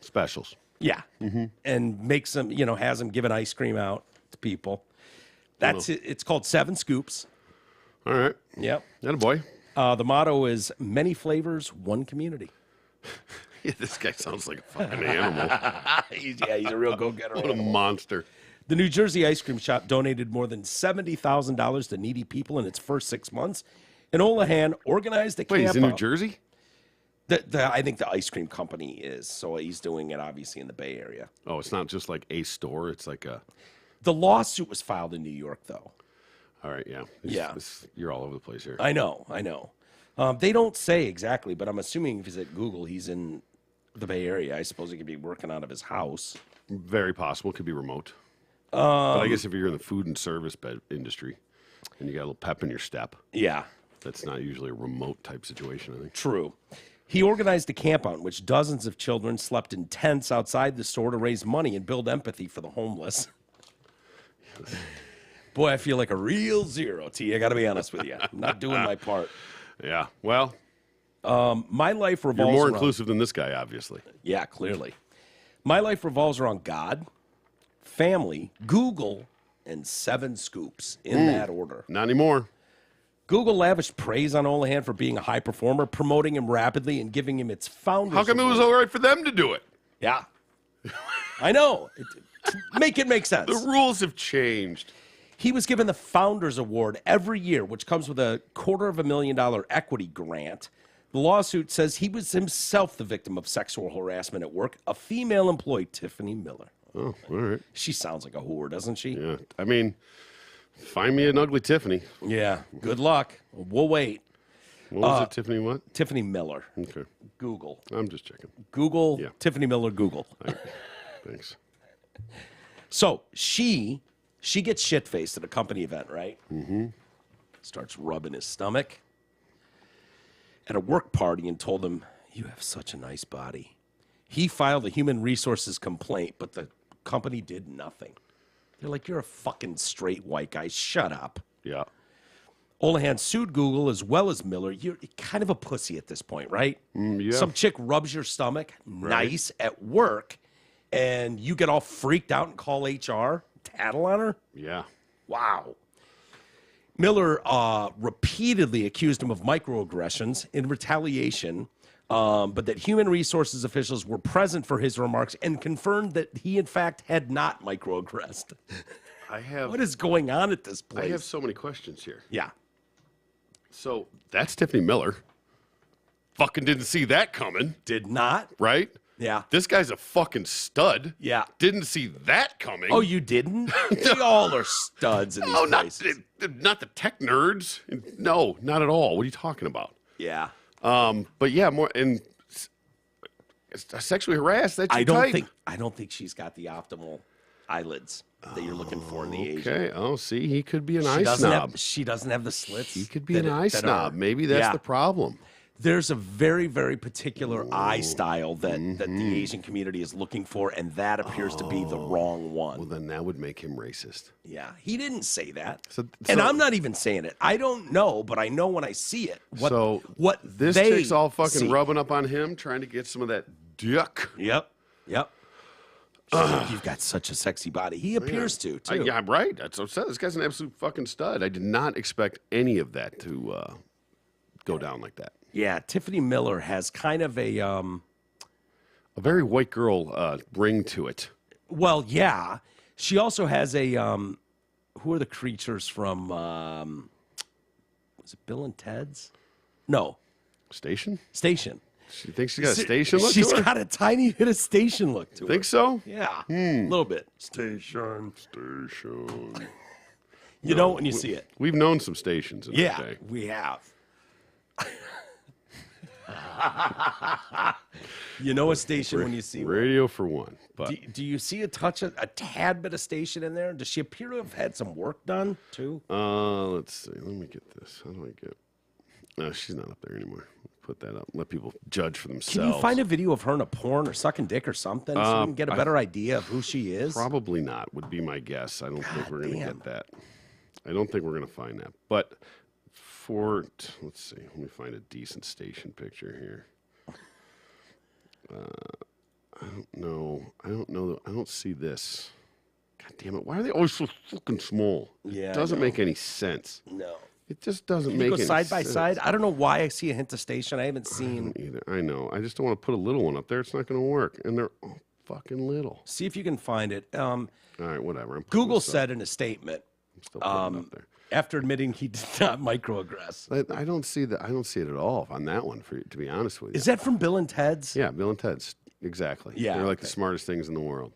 specials. Yeah, and makes them has them giving ice cream out to people. That's it. It's called 7 Scoops. All right. Yep. That a boy. The motto is many flavors, one community. Yeah, this guy sounds like a fucking animal. He's a real go-getter. What a monster. The New Jersey ice cream shop donated more than $70,000 to needy people in its first 6 months. And Olahan organized a camp. Wait, he's in New Jersey? I think the ice cream company is. So he's doing it, obviously, in the Bay Area. Oh, it's not just like a store. It's like a... The lawsuit was filed in New York, though. All right, yeah. Yeah. You're all over the place here. I know. They don't say exactly, but I'm assuming if he's at Google, he's in the Bay Area. I suppose he could be working out of his house. Very possible. Could be remote. But I guess if you're in the food and service industry and you got a little pep in your step, yeah, that's not usually a remote type situation, I think. True. He organized a camp out in which dozens of children slept in tents outside the store to raise money and build empathy for the homeless. Boy, I feel like a real zero, T. I got to be honest with you. I'm not doing my part. Yeah. Well, my life revolves you're more around... inclusive than this guy, obviously. Yeah, clearly. My life revolves around God, family, Google, and 7 scoops in that order. Not anymore. Google lavished praise on Olahan for being a high performer, promoting him rapidly and giving him its founders. How come it was all right for them to do it? Yeah. I know. Make it make sense. The rules have changed. He was given the Founders Award every year, which comes with a $250,000 equity grant. The lawsuit says he was himself the victim of sexual harassment at work, a female employee, Tiffany Miller. Oh, all right. She sounds like a whore, doesn't she? Yeah. I mean, find me an ugly Tiffany. Yeah. Good luck. We'll wait. What was it, Tiffany what? Tiffany Miller. Okay. Google. I'm just checking. Google. Yeah. Tiffany Miller, Google. Thanks. So she gets shit-faced at a company event, right? Mm-hmm. Starts rubbing his stomach at a work party and told him, "You have such a nice body." He filed a human resources complaint, but the company did nothing. They're like, "You're a fucking straight white guy. Shut up." Yeah. Olahan sued Google as well as Miller. You're kind of a pussy at this point, right? Yeah. Some chick rubs your stomach, nice, at work, and you get all freaked out and call HR, tattle on her? Yeah. Wow. Miller repeatedly accused him of microaggressions in retaliation, but that human resources officials were present for his remarks and confirmed that he, in fact, had not microaggressed. What is going on at this place? I have so many questions here. Yeah. So that's Tiffany Miller. Fucking didn't see that coming. Did not? Right? Yeah. This guy's a fucking stud. Yeah. Didn't see that coming. Oh, you didn't? We all are studs in these places. Not the tech nerds. No, not at all. What are you talking about? Yeah. But yeah, more and sexually harassed. That's your type. I don't think she's got the optimal eyelids that you're looking for in the Asian. Okay. Oh, see, he could be an eye snob. She doesn't have the slits. He could be an eye snob. Maybe that's the problem. There's a very, very particular eye style that the Asian community is looking for, and that appears to be the wrong one. Well, then that would make him racist. Yeah, he didn't say that. And I'm not even saying it. I don't know, but I know when I see it. What this they chick's all fucking see. rubbing up on him, trying to get some of that dick. Yep. She's like, "You've got such a sexy body." He appears to, too. Yeah, I'm right. That's what I said. This guy's an absolute fucking stud. I did not expect any of that to go down like that. Yeah, Tiffany Miller has kind of a very white girl ring to it. Well, yeah. She also has a who are the creatures from was it Bill and Ted's? No. Station? Station. She thinks she's got a station look She's to her? got a tiny bit of station look to her. Think so? Yeah. A little bit. Station. You know when you see it. We've known some stations in Yeah, our day. we have. You know a station when you see one. Radio for one. But Do you see a tad bit of station in there? Does she appear to have had some work done too? let's see. Let me get this. How do I get? No, she's not up there anymore. Put that up. Let people judge for themselves. Can you find a video of her in a porn or sucking dick or something so we can get a better idea of who she is? Probably not, would be my guess. I don't think we're going to get that. I don't think we're going to find that. But let's see. Let me find a decent station picture here. I don't know. I don't see this. God damn it. Why are they always so fucking small? Yeah, It doesn't make any sense. No. It just doesn't Can make you any go side by sense. side? I don't know why I see a hint of station. I haven't seen. Either. I know. I just don't want to put a little one up there. It's not going to work. And they're all fucking little. See if you can find it. All right, whatever. Google said in a statement, I'm still putting it up there. after admitting he did not microaggress. I don't see that. I don't see it at all on that one. To be honest with you. Is that from Bill and Ted's? Yeah, Bill and Ted's exactly. Yeah, they're like okay. the smartest things in the world.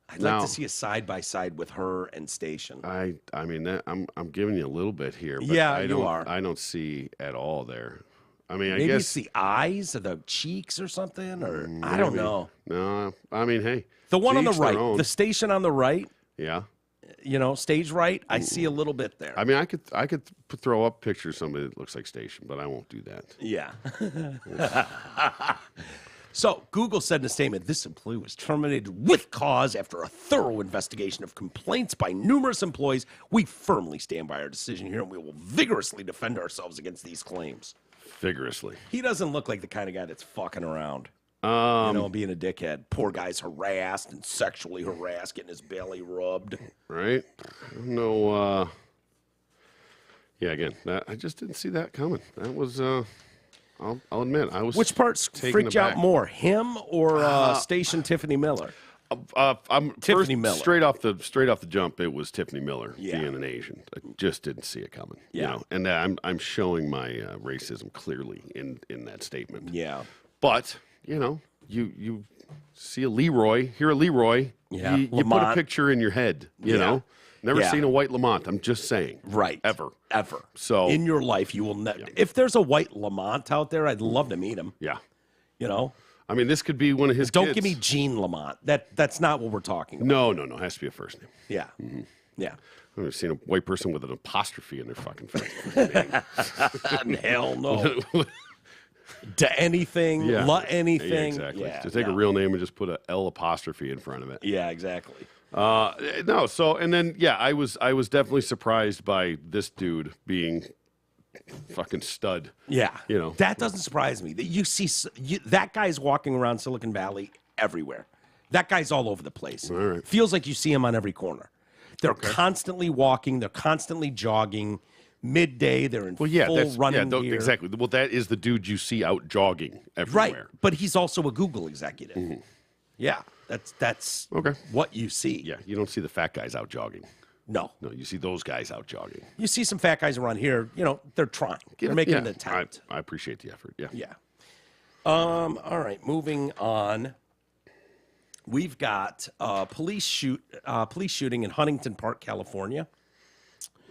I'd like to see a side-by-side with her and Station. I mean, that I'm giving you a little bit here. But Yeah, you are. I don't see at all there. I mean, Maybe I guess it's the eyes or the cheeks or something, or I don't know. No, I mean, hey, the one on the to each their right, own. the Station on the right, Yeah. Stage right, I see a little bit there. I mean, I could throw up pictures of somebody that looks like Station, but I won't do that. Yeah. So, Google said in a statement, this employee was terminated with cause after a thorough investigation of complaints by numerous employees. We firmly stand by our decision here, and we will vigorously defend ourselves against these claims. Vigorously. He doesn't look like the kind of guy that's fucking around. Being a dickhead. Poor guy's harassed and sexually harassed, getting his belly rubbed. Right? No, yeah, again, I just didn't see that coming. That was, I'll admit, I was. Which parts freaked you out more, him or Station Tiffany Miller? I'm Tiffany Miller. Straight off the jump, it was Tiffany Miller Yeah. being an Asian. I just didn't see it coming. Yeah. And I'm showing my racism clearly in that statement. Yeah. But you see a Leroy, hear a Leroy, Yeah. you put a Lamont. picture in your head. You know, never seen a white Lamont. I'm just saying, Right. Ever. So in your life, you will never. If there's a white Lamont out there, I'd love to meet him. Yeah. I mean, this could be one of his. Don't kids. give me Gene Lamont. That's not what we're talking about. No. It has to be a first name. Yeah. Yeah. I've never seen a white person with an apostrophe in their fucking first name. Hell no. To anything, anything. Yeah, exactly. Yeah, Just take a real name and just put a L apostrophe in front of it. Yeah, exactly. No, so and then I was definitely surprised by this dude being fucking stud. Yeah. You know. That doesn't surprise me. That you see that guy's walking around Silicon Valley everywhere. That guy's all over the place. All right. Feels like you see him on every corner. They're constantly walking, they're constantly jogging. Midday, they're in full running gear. Exactly. Well, that is the dude you see out jogging everywhere. Right, but he's also a Google executive. Mm-hmm. Yeah, that's Okay. what you see. Yeah, you don't see the fat guys out jogging. No, you see those guys out jogging. You see some fat guys around here. They're trying. They're making an attempt. I appreciate the effort. Yeah. Yeah. All right, moving on. We've got police shooting in Huntington Park, California.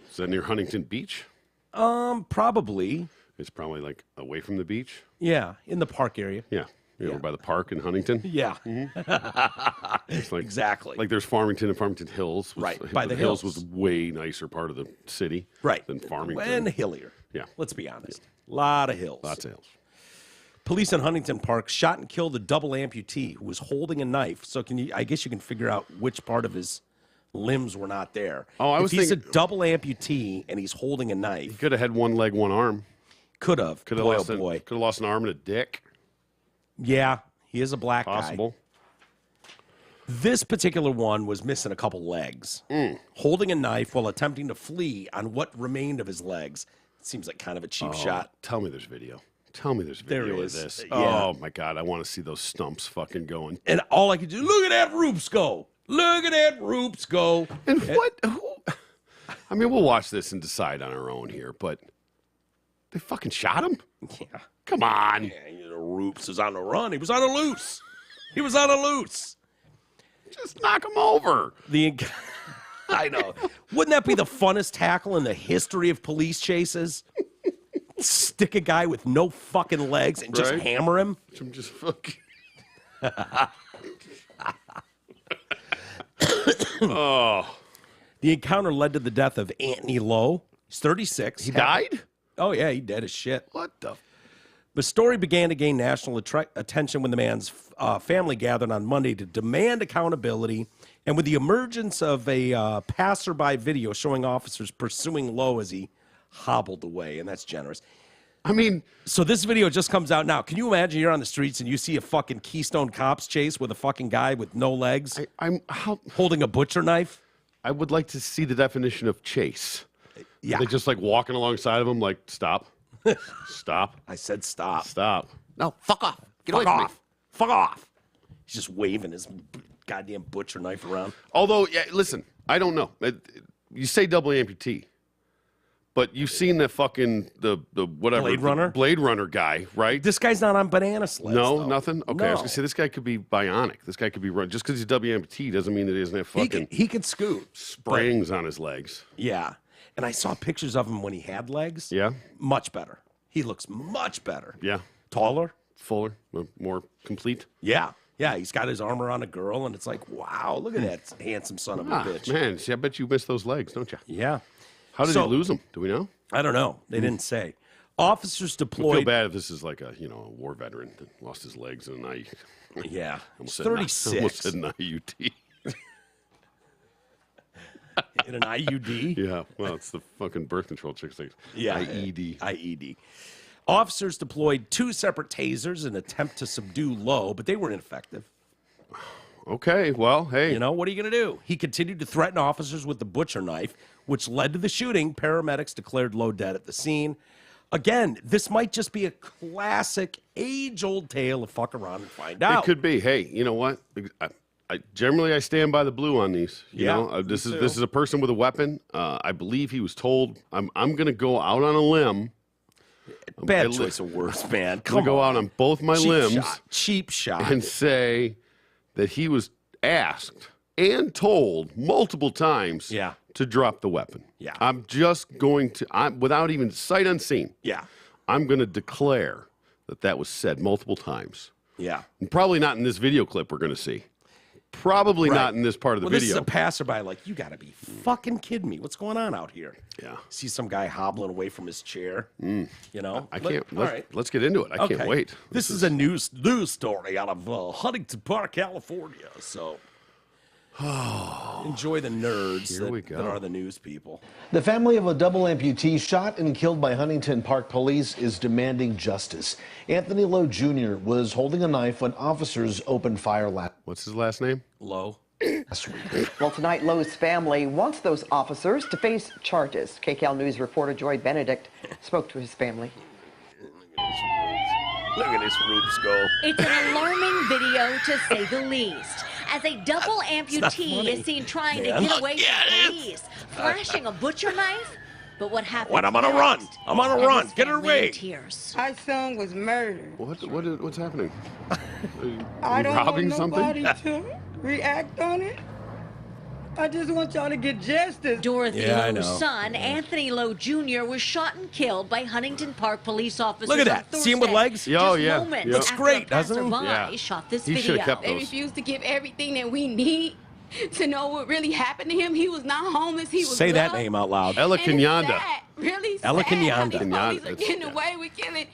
Is that near Huntington Beach? Probably. It's probably like away from the beach. Yeah, in the park area. Yeah. Over by the park in Huntington. Yeah. It's like, exactly. Like there's Farmington and Farmington Hills. Right, by the Hills hills. was way nicer part of the city. Right. Than Farmington. And hillier. Yeah. Let's be honest. A lot of hills. Lots of hills. Police in Huntington Park shot and killed a double amputee who was holding a knife. So I guess you can figure out which part of his limbs were not there. Oh, I was If he's thinking- a double amputee and he's holding a knife. Could have had one leg, one arm. Could have. Could have Boy, lost oh boy. Could have lost an arm and a dick. Yeah, he is a black Possible. guy. This particular one was missing a couple legs. Holding a knife while attempting to flee on what remained of his legs. Seems like kind of a cheap shot. Tell me there's video. Tell me there's video There of is. this. Yeah. Oh my God, I want to see those stumps fucking going. And all I could do, look at that Roops go. Look at that Roops go. And what? I mean, we'll watch this and decide on our own here, but they fucking shot him? Yeah. Come on. Yeah, Roops is on the run. He was on a loose. He was on a loose. Just knock him over. I know. Wouldn't that be the funnest tackle in the history of police chases? Stick a guy with no fucking legs and just Right. hammer him. I'm just fucking. Oh. The encounter led to the death of Anthony Lowe. He's 36. He died? Oh, yeah, he dead as shit. What the? The story began to gain national attention when the man's family gathered on Monday to demand accountability. And with the emergence of a passerby video showing officers pursuing Lowe as he hobbled away, and that's generous. I mean, So this video just comes out now. Can you imagine you're on the streets and you see a fucking Keystone Cops chase with a fucking guy with no legs holding a butcher knife? I would like to see the definition of chase. Yeah. Are they just like walking alongside of him, like, stop. Stop. I said stop. Stop. No, fuck off. Get Fuck away from me. off. Fuck off. He's just waving his goddamn butcher knife around. Although, yeah, listen, I don't know. You say double amputee, But you've seen the fucking the whatever Blade Runner guy, right? This guy's not on banana sleds. No, though. nothing. Okay, No. I was gonna say this guy could be bionic. This guy could be run. Just because he's WMT doesn't mean that he doesn't have fucking He could scoot. springs on his legs. Yeah, and I saw pictures of him when he had legs. Yeah, much better. He looks much better. Yeah, taller, fuller, more complete. Yeah. Yeah, he's got his arm around a girl, and it's like, wow, look at that handsome son of a bitch. Man, see, I bet you miss those legs, don't you? Yeah. How did he lose them? Do we know? I don't know. They didn't say. Officers deployed. I feel bad if this is like a war veteran that lost his legs in an Yeah. Almost 36. Almost said an IUD. In an IUD? Yeah. Well, it's the fucking birth control chicks. Yeah. IED. IED. Officers deployed 2 separate tasers in an attempt to subdue Lowe, but they were ineffective. Okay, well, hey. You know, what are you going to do? He continued to threaten officers with the butcher knife, which led to the shooting. Paramedics declared Lowe dead at the scene. Again, this might just be a classic age-old tale of fuck around and find out. It could be. Hey, you know what? I generally stand by the blue on these. You know, this is a person with a weapon. I believe he was told, I'm going to go out on a limb. Bad choice of words, man. I'm going to go out on both my limbs. Cheap shot. And say that he was asked and told multiple times to drop the weapon. Yeah. I'm just going to, without even sight unseen, I'm going to declare that was said multiple times. Yeah. And probably not in this video clip we're going to see. Probably not in this part of the video. This is a passerby like, you got to be fucking kidding me. What's going on out here? Yeah. See some guy hobbling away from his chair. You know? I can't. Let's get into it. I can't wait. This is a news story out of Huntington Park, California. So enjoy the nerds that are the news people. The family of a double amputee shot and killed by Huntington Park police is demanding justice. Anthony Lowe Jr. was holding a knife when officers opened fire last. What's his last name? Lowe. Well, tonight, Lowe's family wants those officers to face charges. KCAL News reporter Joy Benedict spoke to his family. Look at this Rubes go. It's an alarming video, to say the least, as a double amputee is seen trying to get away from police, flashing a butcher knife. But what happened? I'm on a run. I'm on a run. Get her away. Tears. Our son was murdered. What's happening? I don't robbing want nobody to react on it. I just want y'all to get justice. Dorothy Lowe's son, Anthony Lowe Jr., was shot and killed by Huntington Park police officers. Look at that. See him with legs? Oh, yeah. Looks great, doesn't he? Yeah. Shot this He video. should have kept They those. refuse to give everything that we need to know what really happened to him. He was not homeless. He was Say that loved. name out loud. Ella And it's Kenyanda. sad, really Ella sad how Kenyanda. these police are getting away with killing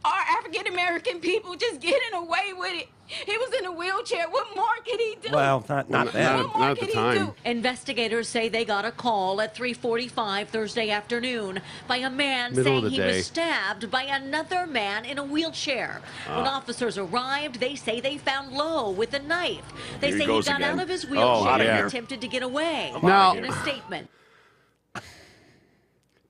our African American people, just getting away with it. He was in a wheelchair. What more could he do? Well, not that. What more not at could the he time. do? Investigators say they got a call at 3:45 Thursday afternoon by a man Middle of saying the he day. was stabbed by another man in a wheelchair. When officers arrived, they say they found Lowe with a knife. They Here he say he goes got again. out of his outta wheelchair here. and attempted to get away. Now- In a statement.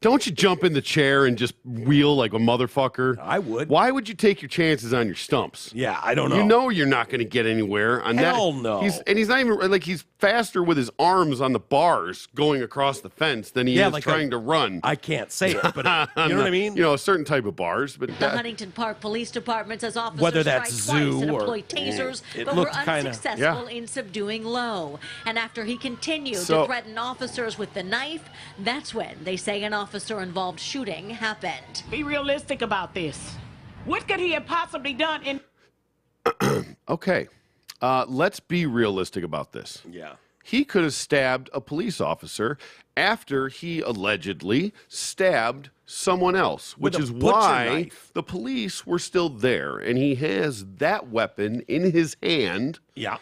Don't you jump in the chair and just wheel like a motherfucker? I would. Why would you take your chances on your stumps? Yeah, I don't know. You know you're not going to get anywhere on that. Hell no. He's not even like he's faster with his arms on the bars going across the fence than he is like trying to run. I can't say it, but you know what I mean? You know, a certain type of bars, but The Huntington Park Police Department says officers Whether that's tried twice and zoo or- employed tasers, It but were looked kinda- unsuccessful in subduing Lowe. And after he continued to threaten officers with the knife, that's when they say an officer-involved shooting happened. Be realistic about this. What could he have possibly done in... Okay, let's be realistic about this. Yeah. He could have stabbed a police officer after he allegedly stabbed someone else, which With a is butcher why knife. the police were still there, and he has that weapon in his hand. Yeah.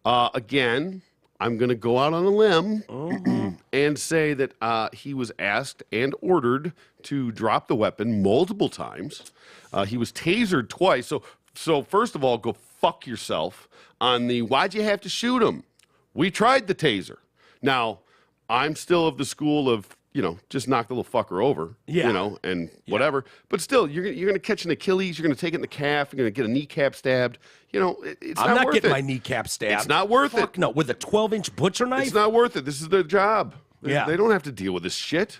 Again, I'm going to go out on a limb and say that he was asked and ordered to drop the weapon multiple times. He was tasered twice. So first of all, go fuck yourself on the why'd you have to shoot him? We tried the taser. Now, I'm still of the school of, just knock the little fucker over, and whatever. But still, you're going to catch an Achilles, you're going to take it in the calf, you're going to get a kneecap stabbed. It's I'm not worth getting it. my kneecap stabbed. It's not worth Fuck it. no, with a 12-inch butcher knife? It's not worth it. This is their job. Yeah. They don't have to deal with this shit.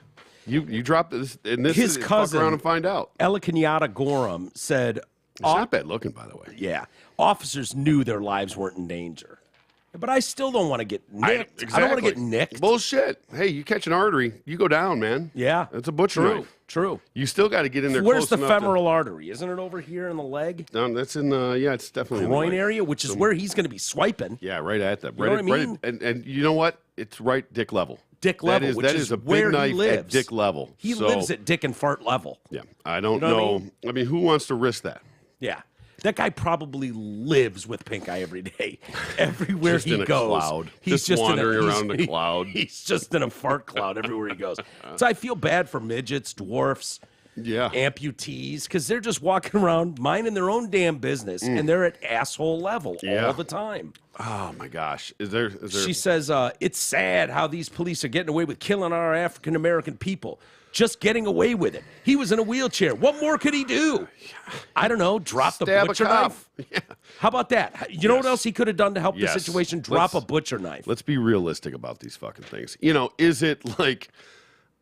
You drop this, and this His is cousin, fuck around and find out. Ella Kenyatta Gorham said, It's not bad looking, by the way. yeah, officers knew their lives weren't in danger. But I still don't want to get nicked. I don't want to get nicked. Bullshit. Hey, you catch an artery, you go down, man. Yeah. That's a butcher True. knife. True. You still got to get in there Where's close the enough femoral artery? Isn't it over here in the leg? No, that's in yeah, it's definitely in the Groin leg. area, which is where he's going to be swiping. Yeah, right at that. You know what I mean? And you know what? It's right dick level. Dick level, which is a where big he knife lives. at dick level. He So, lives at dick and fart level. Yeah, I don't You know know. what I mean, who wants to risk that? Yeah. That guy probably lives with pink eye every day. Everywhere Just he in a goes. cloud. He's Just wandering around a cloud. He's just in a fart cloud everywhere he goes. So I feel bad for midgets, dwarfs, Yeah. amputees, because they're just walking around minding their own damn business, and they're at asshole level all the time. Oh my gosh. Is there She says, it's sad how these police are getting away with killing our African American people. Just getting away with it. He was in a wheelchair. What more could he do? I don't know. Drop the Stab a butcher cop. knife. Yeah. How about that? You know what else he could have done to help Yes. the situation? Drop Let's- a butcher knife. Let's be realistic about these fucking things. You know, is it like,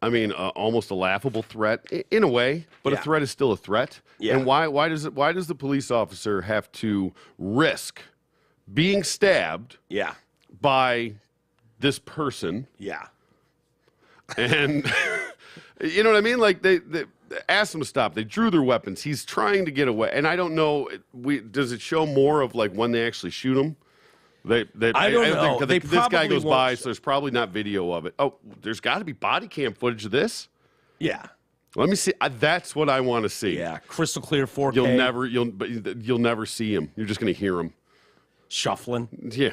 I mean, almost a laughable threat in a way, but Yeah. a threat is still a threat. Yeah. And why does the police officer have to risk being stabbed Yeah. by this person? Yeah. And you know what I mean? Like they asked him to stop. They drew their weapons. He's trying to get away. And I don't know. Does it show more of like when they actually shoot him? I don't know. They This guy probably goes won't by, show- so there's probably not video of it. Oh, there's got to be body cam footage of this. Yeah. Let me see. That's what I want to see. Yeah. Crystal clear 4K. You'll never see him. You're just going to hear him Shuffling. Yeah,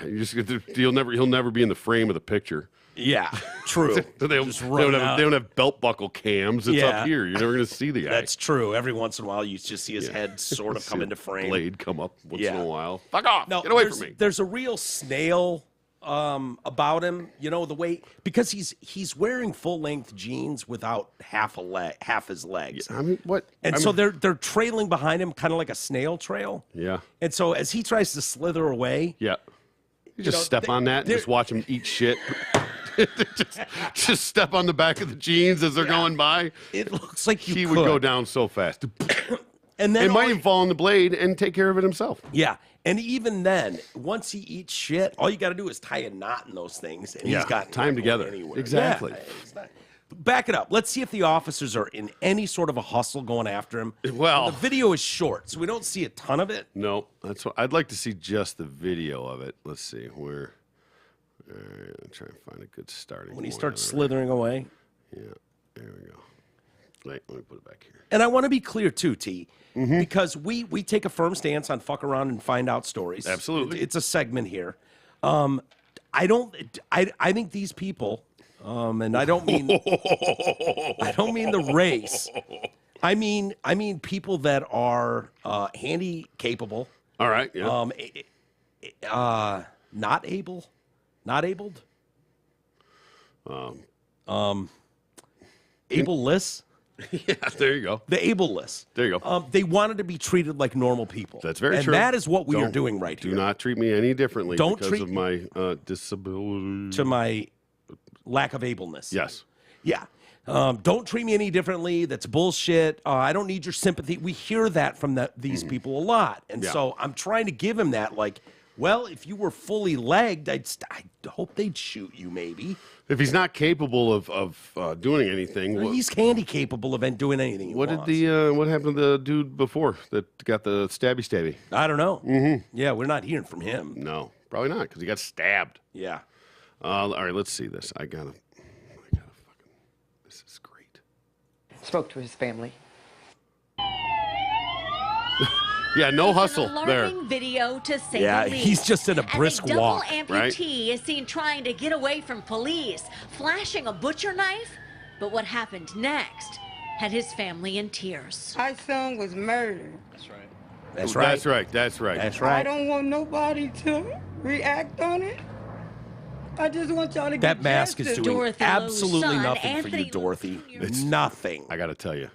he'll never be in the frame of the picture. Yeah. True. They Just running out. don't have belt buckle cams. It's Yeah. up here. You're never going to see the guy. That's true. Every once in a while, you just see his head sort of come into frame. Blade come up once in Yeah. a while. Fuck off. No, Get away there's- from me. There's a real snail about him, you know, the way, because he's wearing full length jeans without half his legs. I mean, what? And so they're trailing behind him, kind of like a snail trail. Yeah. And so as he tries to slither away, Yeah. You just know, step on that and just watch him eat shit. just step on the back of the jeans as they're going by. it looks like He would go down so fast. And then It might even fall on the blade and take care of it himself. yeah. And even then, once he eats shit, all you got to do is tie a knot in those things, and Yeah, he's got tie 'em not together. going anywhere. Exactly. Yeah, it's not- back it up. Let's see if the officers are in any sort of a hustle going after him. Well- the video is short, so we don't see a ton of it. No, that's what I'd like to see, just the video of it. Let's see where. All right, I'm trying to find a good starting. When he point starts on it. slithering away. Yeah, there we go. Let me put it back here. And I want to be clear too, T, Mm-hmm. because we take a firm stance on fuck around and find out stories. Absolutely. It's a segment here. I think these people, and I don't mean the race. I mean people that are handy capable. All right. Yeah. Not abled. Ableless. yeah. There you go. The ableless. There you go. They wanted to be treated like normal people. That's very and true. And that is what we are Don't- doing right Do here. not treat me any differently Don't because treat of my disability. to my lack of ableness. Yes. Yeah. Don't treat me any differently. That's bullshit. I don't need your sympathy. We hear that from these people a lot. And Yeah. so I'm trying to give him that, like, well, if you were fully legged, I hope they'd shoot you maybe. If he's not capable of doing anything, He's handy capable of doing anything he what wants. what happened to the dude before that got the stabby? I don't know. Mm-hmm. Yeah, we're not hearing from him. No, probably not, because he got stabbed. Yeah. All right, let's see this. I gotta fucking. This is great. Spoke to his family. Yeah, no hustle An there. alarming video to say Yeah, the least. he's just in a brisk As a double walk, amputee is seen trying to get away from police, flashing a butcher knife. But what happened next had his family in tears. My son was murdered. That's right. That's right. That's right. That's I right. don't want nobody to react on it. I just want y'all to That get mask is justice. doing Dorothy Lowe's absolutely son, nothing for Anthony you, Dorothy. Lowe Jr. Nothing. I gotta tell you,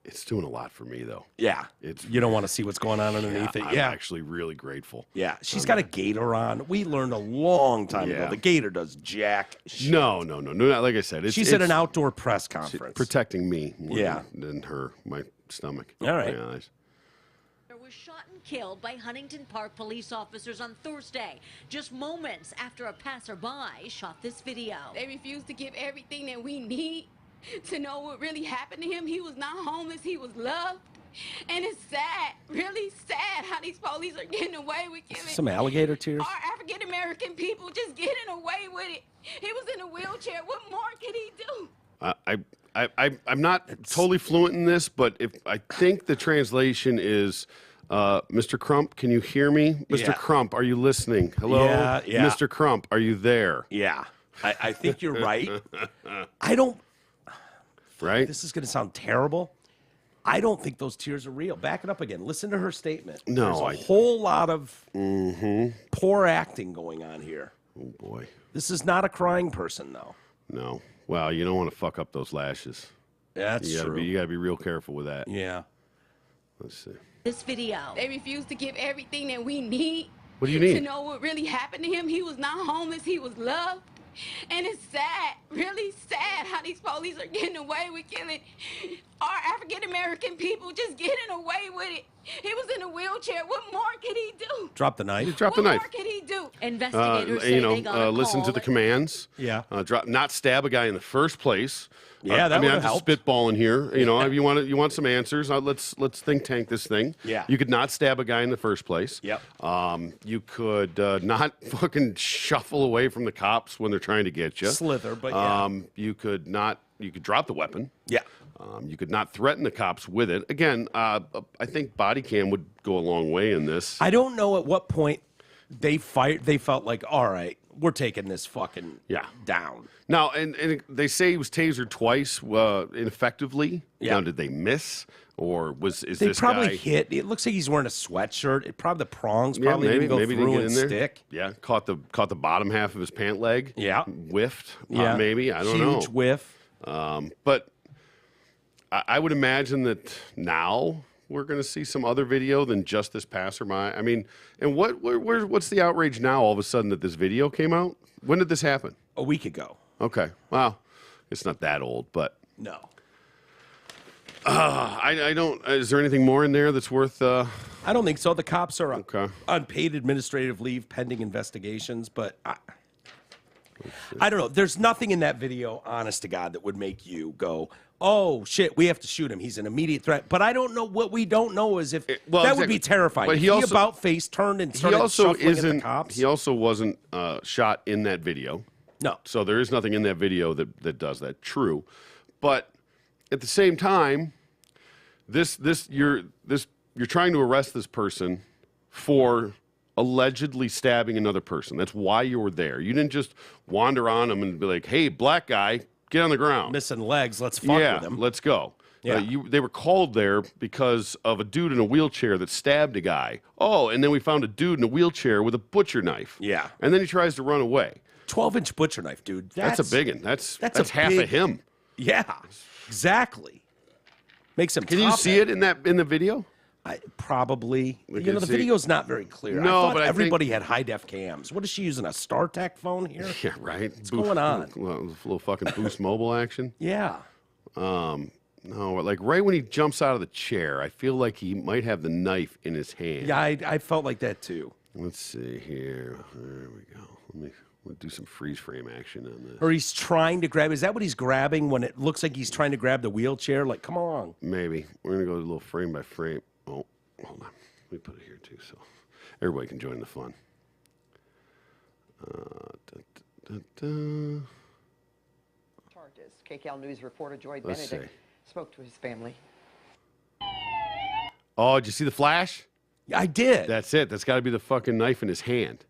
It's doing a lot for me, though. Yeah. You don't want to see what's going on underneath it. I'm Yeah. actually really grateful. Yeah. She's got a gator on. We learned a long time ago. The gator does jack shit. No. Like I said, she's at an outdoor press conference. Protecting me more than her, my stomach. All right. Was shot and killed by Huntington Park police officers on Thursday, just moments after a passerby shot this video. They refused to give everything that we need to know what really happened to him. He was not homeless, he was loved. And it's sad, really sad how these police are getting away with killing some alligator tears. Our African American people just getting away with it. He was in a wheelchair. What more could he do? I'm not totally fluent in this, but I think the translation is, Mr. Crump, can you hear me? Mr. Crump, are you listening? Hello? Yeah. Mr. Crump, are you there? Yeah. I think you're right. I don't. Right? This is going to sound terrible. I don't think those tears are real. Back it up again. Listen to her statement. No. There's a whole lot of poor acting going on here. Oh, boy. This is not a crying person, though. No. Well, you don't want to fuck up those lashes. That's true. You got to be real careful with that. Yeah. Let's see. This video. They refused to give everything that we need. What do you need? To know what really happened to him. He was not homeless, he was loved. And it's sad, really sad how these police are getting away with killing our African American people, just getting away with it. He was in a wheelchair. What more could he do? Drop the knife. Drop the knife. What more could he do? Investigators say they got a listen to the commands. Yeah. Not stab a guy in the first place. Yeah, that I mean, would I'm help. just spitballing here. You know, if you want some answers, let's think tank this thing. Yeah. You could not stab a guy in the first place. Yep. You could not fucking shuffle away from the cops when they're trying to get you. Slither, but yeah. You could drop the weapon. Yeah. You could not threaten the cops with it. Again, I think body cam would go a long way in this. I don't know at what point they felt like, all right, we're taking this fucking down. Now, and they say he was tasered twice ineffectively. Yeah. Now, did they miss? Or They this probably guy... hit. It looks like he's wearing a sweatshirt. The prongs Yeah, probably maybe, didn't go maybe through didn't and get in there. stick. Yeah, caught the bottom half of his pant leg. Yeah. Whiffed. Yeah. Maybe. I don't know. Huge whiff. But I would imagine that now we're going to see some other video than just this passerby. I mean, and what's the outrage now all of a sudden that this video came out? When did this happen? A week ago. Okay. Well, it's not that old, but... No. I don't... Is there anything more in there that's worth... I don't think so. The cops are Okay. on paid administrative leave pending investigations, but I don't know. There's nothing in that video, honest to God, that would make you go, oh, shit, we have to shoot him. He's an immediate threat. But I don't know. What we don't know is if that would be terrifying. But if he also, about face turned and started shuffling at the cops. He also wasn't shot in that video. No. So there is nothing in that video that does that. True. But at the same time, you're trying to arrest this person for allegedly stabbing another person. That's why you were there. You didn't just wander on him and be like, hey, black guy, get on the ground. Missing legs, let's fuck with him. Let's go. Yeah. They were called there because of a dude in a wheelchair that stabbed a guy. Oh, and then we found a dude in a wheelchair with a butcher knife. Yeah. And then he tries to run away. 12-inch butcher knife, dude. That's a big one. That's half big, of him. Yeah, exactly. Makes him. Can you see it in the video? Probably. We You can know, the see. video's not very clear. No, I thought but everybody had high-def cams. What is she using, a StarTech phone here? Yeah, right. What's going on? A little fucking Boost Mobile action. Yeah. No, like right when he jumps out of the chair, I feel like he might have the knife in his hand. Yeah, I felt like that too. Let's see here. There we go. We'll do some freeze frame action on this. Or he's trying to grab. Is that what he's grabbing when it looks like he's trying to grab the wheelchair? Like, come on. Maybe. We're going to go a little frame by frame. Oh, hold on. Let me put it here too so everybody can join the fun. Charges. KCAL News reporter Joy Let's Benedict see. spoke to his family. Oh, did you see the flash? I did. That's it. That's got to be the fucking knife in his hand.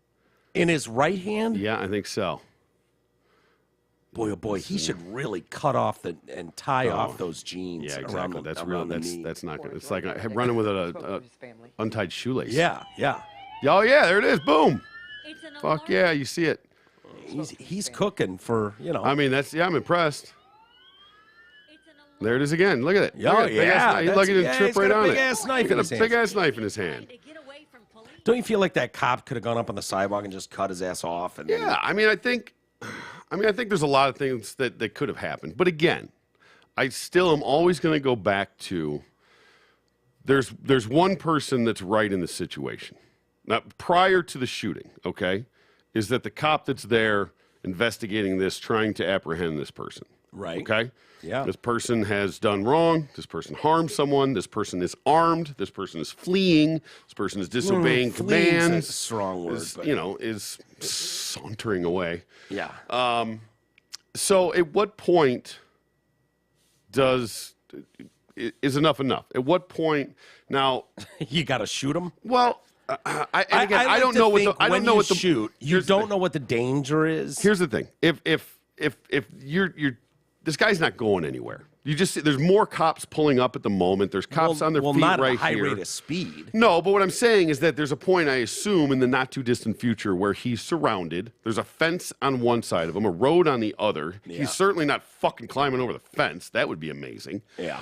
In his right hand? Yeah, I think so. Boy, oh boy, he should really cut off and tie off those jeans. Yeah, around exactly. the, That's around real. the knee. That's not good. It's like running with a untied shoelace. Yeah, yeah. Oh yeah, there it is. Boom. It's an Fuck yeah, you see it. He's cooking for, you know. I mean, I'm impressed. It's an There it is again. Look at it. Oh, yeah. He's lucky to trip he's got right a on it. big-ass knife He's in got his a hand. big-ass knife in his hand. Don't you feel like that cop could have gone up on the sidewalk and just cut his ass off? And Yeah, I think there's a lot of things that could have happened. But again, I still am always going to go back to there's one person that's right in the situation. Now, prior to the shooting, okay, is that the cop that's there investigating this, trying to apprehend this person. Right. Okay? Yeah. This person has done wrong. This person harmed someone. This person is armed. This person is fleeing. This person is disobeying commands. That's a strong word. Is, but- is sauntering away. Yeah. So at what point is enough enough? At what point now? You got to shoot him. Well, I don't know what the shoot. You don't know what the danger is. Here's the thing: if you're this guy's not going anywhere. You just see, there's more cops pulling up at the moment. There's cops on their feet not right at a high here. rate of speed. No, but what I'm saying is that there's a point, I assume, in the not too distant future where he's surrounded. There's a fence on one side of him, a road on the other. Yeah. He's certainly not fucking climbing over the fence. That would be amazing. Yeah.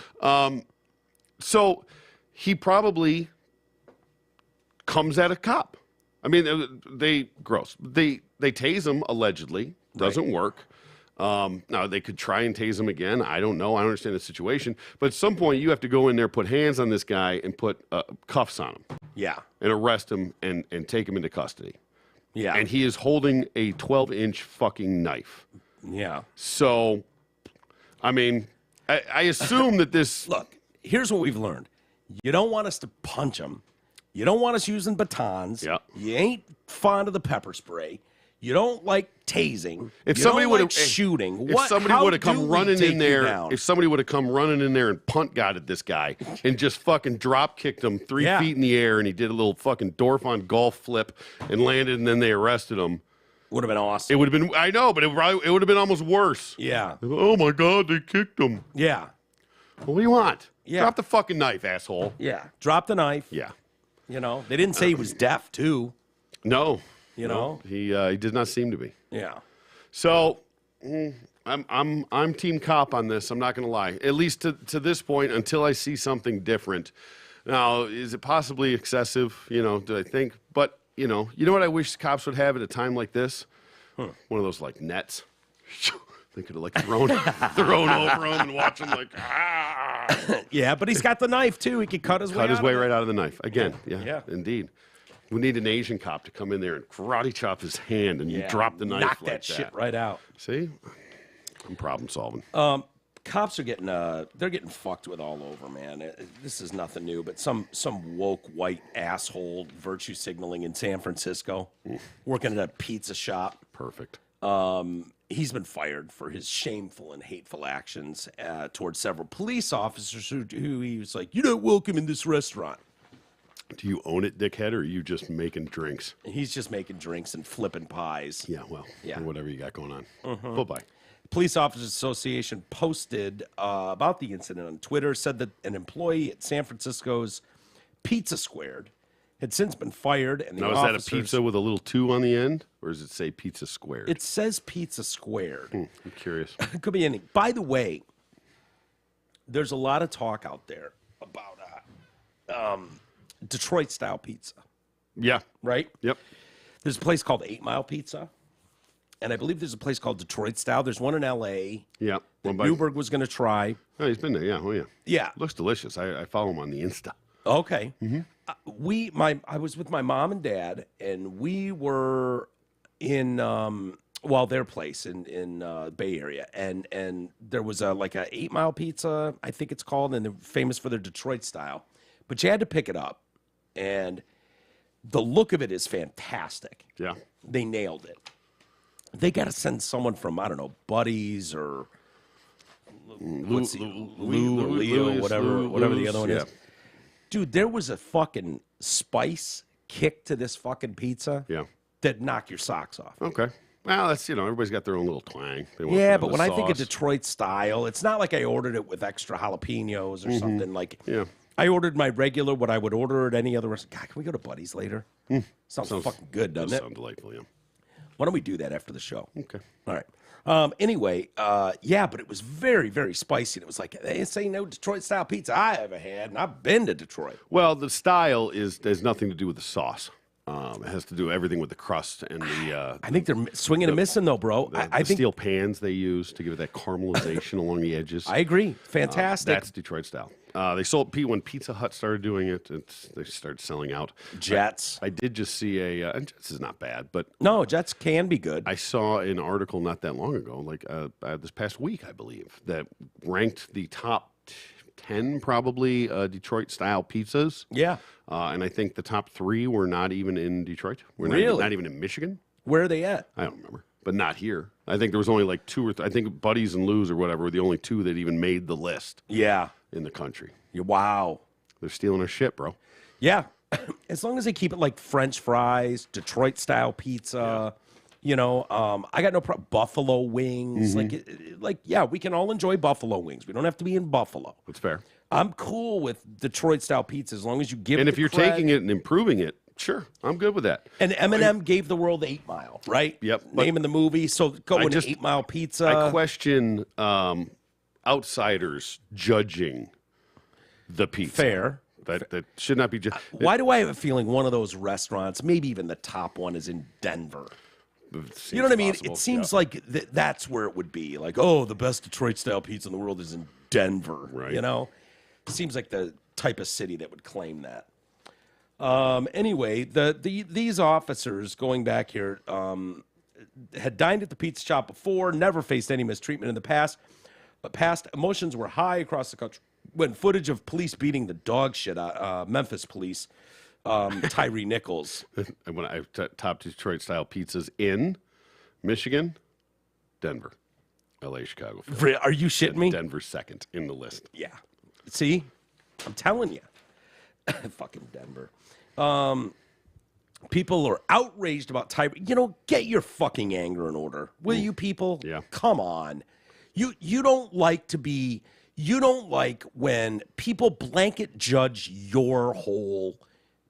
So he probably comes at a cop. I mean, they tase him allegedly. Doesn't work. Now they could try and tase him again. I don't know. I don't understand the situation. But at some point, you have to go in there, put hands on this guy, and put cuffs on him. Yeah. And arrest him and take him into custody. Yeah. And he is holding a 12-inch fucking knife. Yeah. So, I mean, I assume that this. Look, here's what we've learned. You don't want us to punch him. You don't want us using batons. Yeah. You ain't fond of the pepper spray. You don't like tasing. If you somebody don't would like have shooting, if somebody would have come running in there, down? if somebody would have come running in there and punt guided this guy and just fucking drop kicked him 3 feet in the air, and he did a little fucking Dorf on golf flip and landed, and then they arrested him. Would have been awesome. It would have been. I know, but it would have been almost worse. Yeah. Oh my God, they kicked him. Yeah. What do you want? Yeah. Drop the fucking knife, asshole. Yeah. Drop the knife. Yeah. You know, they didn't say he was deaf too. No. You know, he did not seem to be. Yeah. So I'm team cop on this. I'm not going to lie. At least to this point, until I see something different. Now, is it possibly excessive? You know, do I think? But you know what I wish cops would have at a time like this? One of those like nets. They could have like thrown over him and watch him like Yeah, but he's got the knife too. He could cut his way right out of the knife again. Yeah. Yeah, indeed. We need an Asian cop to come in there and karate chop his hand and drop the knife. Knock like that shit right out. See, I'm problem solving. Cops are getting they're getting fucked with all over, man. This is nothing new, but some woke white asshole virtue signaling in San Francisco, working at a pizza shop. Perfect. He's been fired for his shameful and hateful actions towards several police officers who he was like, "You're not welcome in this restaurant." Do you own it, dickhead, or are you just making drinks? And he's just making drinks and flipping pies. Yeah, well, Yeah. or whatever you got going on. Bye-bye. Police Officers Association posted about the incident on Twitter, said that an employee at San Francisco's Pizza Squared had since been fired. And the Now, is that a pizza with a little 2 on the end, or does it say Pizza Squared? It says Pizza Squared. I'm curious. It could be anything. By the way, there's a lot of talk out there about Detroit-style pizza, Yeah. right? Yep. There's a place called 8 Mile Pizza, and I believe there's a place called Detroit-style. There's one in L.A. Yeah. that Newberg was going to try. Oh, he's been there. Yeah. Oh, yeah. Yeah. Looks delicious. I follow him on the Insta. Okay. I was with my mom and dad, and we were in their place in Bay Area, and there was a 8 Mile Pizza, I think it's called, and they're famous for their Detroit style. But you had to pick it up, and the look of it is fantastic. Yeah. They nailed it. They got to send someone from, I don't know, Buddy's or Lou or Leo, whatever the other one is. Dude, there was a fucking spice kick to this fucking pizza that knocked your socks off. Okay. Well, that's, everybody's got their own little twang. They want Yeah, the but when I think of sauce. Detroit style, it's not like I ordered it with extra jalapenos or something. Like, Yeah. I ordered my regular, what I would order at any other restaurant. God, can we go to Buddy's later? Sounds fucking good, doesn't it? Sound delightful, yeah. Why don't we do that after the show? Okay. All right. Anyway, yeah, but it was very, very spicy. And it was like, this ain't no Detroit-style pizza I ever had, and I've been to Detroit. Well, the style has nothing to do with the sauce. It has to do everything with the crust and the. I think they're swinging and missing, though, bro. I think steel pans they use to give it that caramelization along the edges. I agree. Fantastic. That's Detroit style. They sold when Pizza Hut started doing it. They started selling out. Jets. I did just see and Jets is not bad, but no, Jets can be good. I saw an article not that long ago, like this past week, I believe, that ranked the top 10 probably Detroit style pizzas. Yeah. And I think the top 3 were not even in Detroit. Really? Not even in Michigan. Where are they at? I don't remember, but not here. I think there was only like 2 or 3. I think Buddies and Lou's or whatever were the only 2 that even made the list. Yeah. In the country. Wow. They're stealing our shit, bro. Yeah. As long as they keep it like French fries, Detroit style pizza. Yeah. I got no problem. Buffalo wings. Yeah, we can all enjoy buffalo wings. We don't have to be in Buffalo. That's fair. I'm cool with Detroit style pizza as long as you give it. And if you're taking it and improving it, sure, I'm good with that. And Eminem gave the world 8 Mile, right? Yep. Name in the movie. So going to 8 Mile pizza. I question outsiders judging the pizza. Fair. That should not be. Why do I have a feeling one of those restaurants, maybe even the top one, is in Denver? You know what I mean? Possible. It seems like that's where it would be. Like, oh, the best Detroit-style pizza in the world is in Denver. Right. You know? Seems like the type of city that would claim that. Anyway, these officers, going back here, had dined at the pizza shop before, never faced any mistreatment in the past. But past emotions were high across the country when footage of police beating the dog shit out Memphis police, Tyree Nichols. And when I top Detroit style pizzas in Michigan, Denver, LA, Chicago. Philly. Are you shitting me? Denver's second in the list. Yeah. See, I'm telling you, fucking Denver. People are outraged about Tyree. Get your fucking anger in order, will you, people? Yeah. Come on. You don't like to be. You don't like when people blanket judge your whole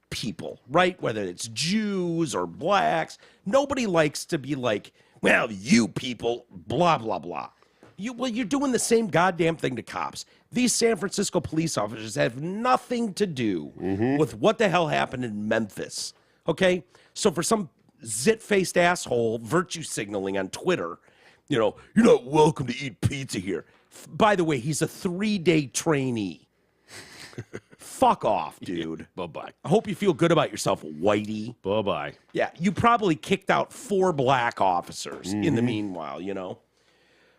people, right? Whether it's Jews or blacks. Nobody likes to be like, well, you people, blah, blah, blah. You're doing the same goddamn thing to cops. These San Francisco police officers have nothing to do with what the hell happened in Memphis, okay? So for some zit-faced asshole virtue signaling on Twitter, you're not welcome to eat pizza here. By the way, he's a 3-day trainee. Fuck off, dude. Bye-bye. I hope you feel good about yourself, Whitey. Bye-bye. Yeah, you probably kicked out 4 black officers in the meanwhile,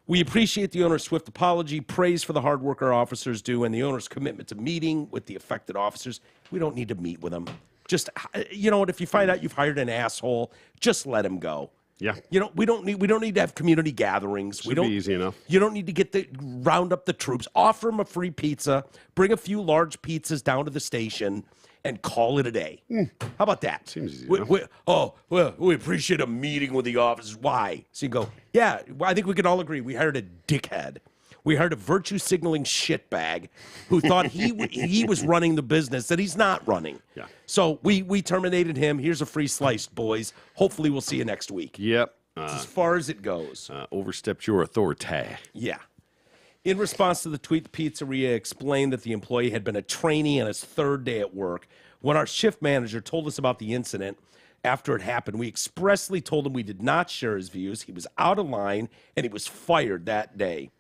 We appreciate the owner's swift apology, praise for the hard work our officers do, and the owner's commitment to meeting with the affected officers. We don't need to meet with them. Just, you know what, if you find out you've hired an asshole, just let him go. Yeah. We don't need to have community gatherings. Should be easy enough. You don't need to round up the troops, offer them a free pizza, bring a few large pizzas down to the station, and call it a day. How about that? Seems easy enough. We appreciate a meeting with the officers. Why? So you go, yeah, I think we can all agree. We hired a dickhead. We hired a virtue signaling shitbag who thought he was running the business that he's not running. Yeah. So we terminated him. Here's a free slice, boys. Hopefully we'll see you next week. Yep. As far as it goes. Overstepped your authority. Yeah. In response to the tweet, the pizzeria explained that the employee had been a trainee on his 3rd day at work. When our shift manager told us about the incident after it happened, we expressly told him we did not share his views. He was out of line, and he was fired that day.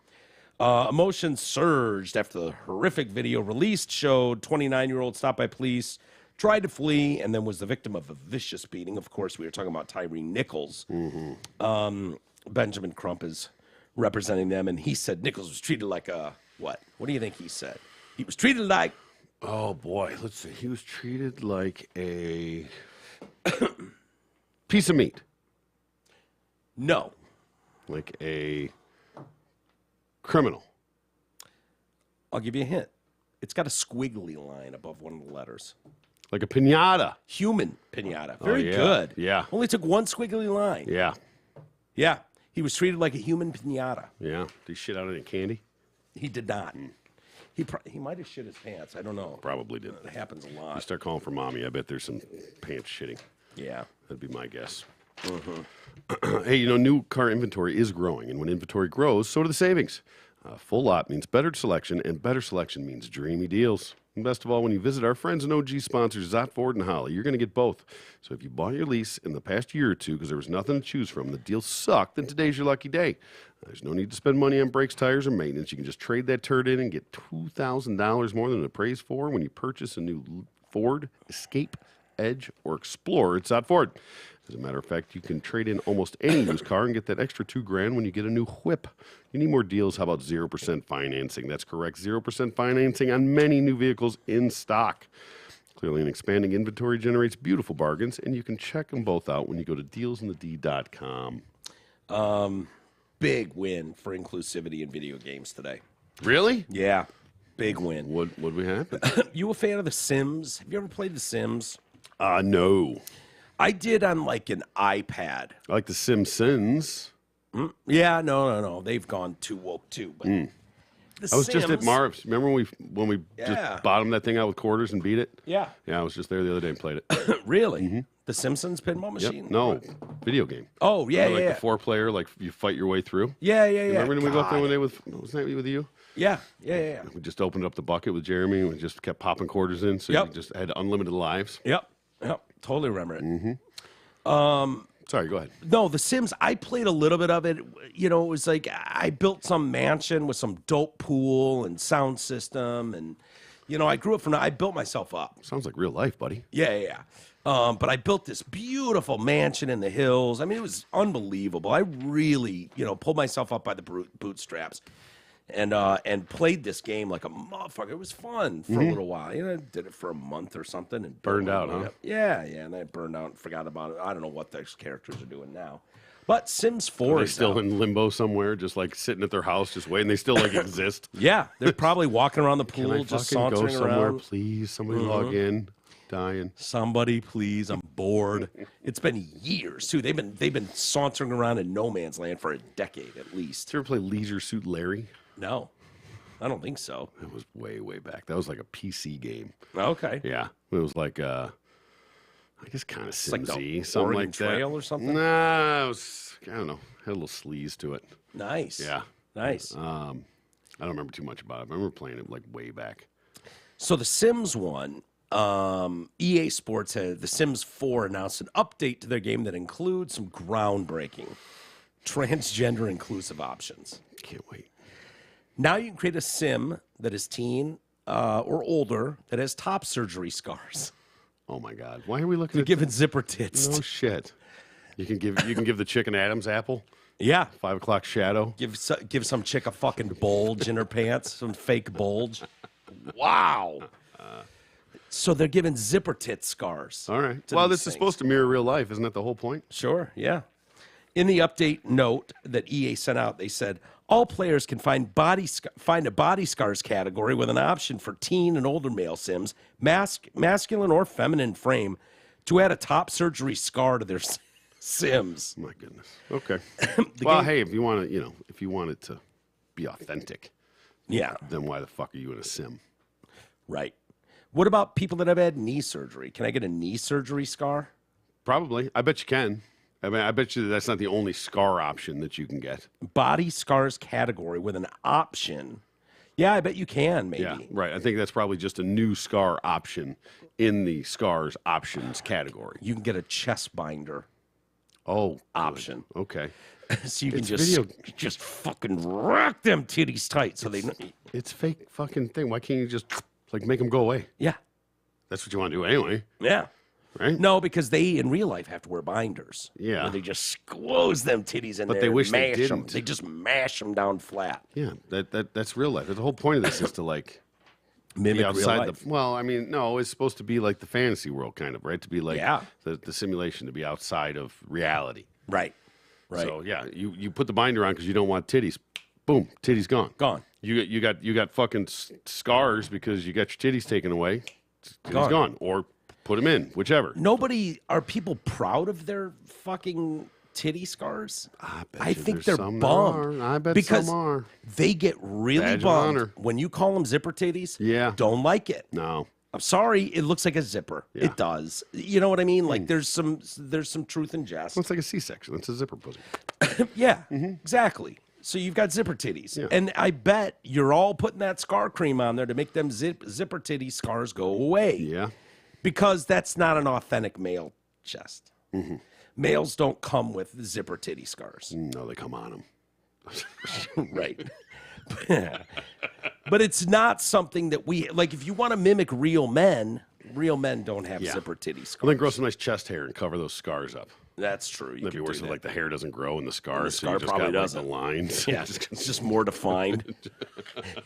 Emotions surged after the horrific video released showed 29-year-old stopped by police, tried to flee, and then was the victim of a vicious beating. Of course, we were talking about Tyree Nichols. Benjamin Crump is representing them, and he said Nichols was treated like a what? What do you think he said? He was treated like... Oh, boy. Let's see. He was treated like a piece of meat. No. Like a... criminal. I'll give you a hint. It's got a squiggly line above one of the letters. Like a piñata. Human piñata. Very yeah. good. Yeah. Only took one squiggly line. Yeah. Yeah. He was treated like a human piñata. Yeah. Did he shit out any candy? He did not. He might have shit his pants. I don't know. Probably did. It happens a lot. You start calling for mommy, I bet there's some pants shitting. Yeah. That'd be my guess. Hey, new car inventory is growing, and when inventory grows, so do the savings. Full lot means better selection, and better selection means dreamy deals. And best of all, when you visit our friends and OG sponsors, Zott Ford and Holly, you're going to get both. So if you bought your lease in the past year or two because there was nothing to choose from, the deal sucked, then today's your lucky day. There's no need to spend money on brakes, tires, or maintenance. You can just trade that turd in and get $2,000 more than it appraised for when you purchase a new Ford, Escape, Edge, or Explorer at Zott Ford. As a matter of fact, you can trade in almost any used car and get that extra $2,000 when you get a new whip. You need more deals? How about 0% financing? That's correct, 0% financing on many new vehicles in stock. Clearly, an expanding inventory generates beautiful bargains, and you can check them both out when you go to dealsinthed.com. Big win for inclusivity in video games today. Really? Yeah, big win. What we have? You a fan of The Sims? Have you ever played The Sims? No. I did on like an iPad. I like The Simpsons. Yeah, no. They've gone too woke too. But I was just at Marv's. Remember when we just bottomed that thing out with quarters and beat it? Yeah. Yeah, I was just there the other day and played it. Really? The Simpsons pinball machine? Yep. No, video game. Oh, yeah, like the 4-player, like you fight your way through. Yeah. Remember when we go up there one day wasn't that with you? Yeah. We just opened up the bucket with Jeremy and we just kept popping quarters in, so you just had unlimited lives. Yep. Totally remember it. Sorry, go ahead. No, The Sims, I played a little bit of it. It was like I built some mansion with some dope pool and sound system. And, I grew up I built myself up. Sounds like real life, buddy. Yeah. But I built this beautiful mansion in the hills. I mean, it was unbelievable. I really, pulled myself up by the bootstraps and played this game like a motherfucker. It was fun for a little while. Did it for a month or something and burned out, huh? Yeah, and I burned out and forgot about it. I don't know what those characters are doing now. But Sims 4 Are they is still out. in limbo somewhere, just like sitting at their house, just waiting? They still like exist. Yeah, they're probably walking around the pool, Can I just fucking sauntering go somewhere, around. please? Somebody log in. Dying. Somebody, please. I'm bored. It's been years too. They've been sauntering around in no man's land for a decade at least. Did you ever play Leisure Suit Larry? No, I don't think so. That was way back. That was like a PC game. Okay. Yeah, it was like I guess kind of Sim-y, like something Oregon like that. Trail or something. Nah, it was, I don't know. Had a little sleaze to it. Nice. Yeah. Nice. I don't remember too much about it. I remember playing it like way back. So the Sims one, EA Sports The Sims 4 announced an update to their game that includes some groundbreaking transgender inclusive options. Can't wait. Now you can create a Sim that is teen or older that has top surgery scars. Oh my God! Why are we looking at Giving zipper tits. No shit. You can give the chicken Adam's apple. Yeah. 5 o'clock shadow. Give some chick a fucking bulge in her pants, some fake bulge. Wow. So they're giving zipper tit scars. All right. Well, this is supposed to mirror real life. Isn't that the whole point? Sure, yeah. In the update note that EA sent out, they said, all players can find a body scars category with an option for teen and older male Sims, masculine or feminine frame, to add a top surgery scar to their Sims. My goodness. Okay. Well, hey, if you want it to be authentic, yeah, then why the fuck are you in a Sim? Right. What about people that have had knee surgery? Can I get a knee surgery scar? Probably. I bet you can. I mean, I bet you that's not the only scar option that you can get. Body scars category with an option. Yeah, I bet you can, maybe. Yeah, right. I think that's probably just a new scar option in the scars options category. You can get a chest binder. Oh, option. Good. Okay. So you can just fucking rock them titties tight. So it's fake fucking thing. Why can't you just like make them go away? Yeah. That's what you want to do anyway. Yeah. Right? No, because they in real life have to wear binders. Yeah. Where they just squoze them titties in there. But they wish they didn't. Them. They just mash them down flat. Yeah. That's real life. The whole point of this is to like mimic outside real life. Well, I mean, no, it's supposed to be like the fantasy world kind of, right? To be like the simulation, to be outside of reality. Right. Right. So yeah, you put the binder on because you don't want titties. Boom, titties gone. Gone. You got fucking scars because you got your titties taken away. Titties gone. Or put them in, whichever. Are people proud of their fucking titty scars? I think they're bummed. I bet because some are. They get really Badge of bummed honor. when you call them zipper titties. Yeah. Don't like it. No. I'm sorry, it looks like a zipper. Yeah. It does. You know what I mean? Like there's some truth in jest. Well, it's like a C-section. It's a zipper pussy. Yeah, exactly. So you've got zipper titties. Yeah. And I bet you're all putting that scar cream on there to make them zipper titty scars go away. Yeah. Because that's not an authentic male chest. Males don't come with zipper titty scars. No, they come on them. Right. But it's not something that we like. If you want to mimic real men don't have zipper titty scars. Well, then grow some nice chest hair and cover those scars up. That's true. You That'd be can worse do if that. like the hair doesn't grow in the scars. The so scar you just probably got doesn't. like the lines. Yeah, it's just more defined.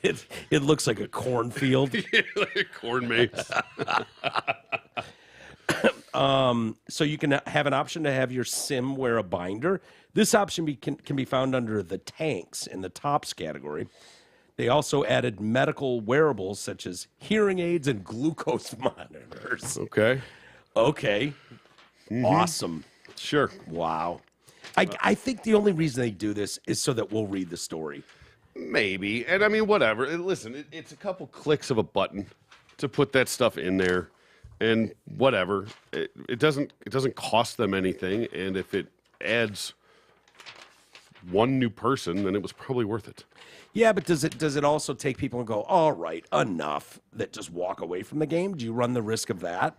It looks like a cornfield. Like a corn maze. So you can have an option to have your sim wear a binder. This option can be found under the tanks in the tops category. They also added medical wearables such as hearing aids and glucose monitors. Okay. Okay. Awesome. Sure. Wow. I think the only reason they do this is so that we'll read the story. Maybe. And I mean, whatever. Listen, it's a couple clicks of a button to put that stuff in there. And whatever. It doesn't cost them anything. And if it adds one new person, then it was probably worth it. Yeah, but does it also take people and go, all right, enough, that just walk away from the game? Do you run the risk of that?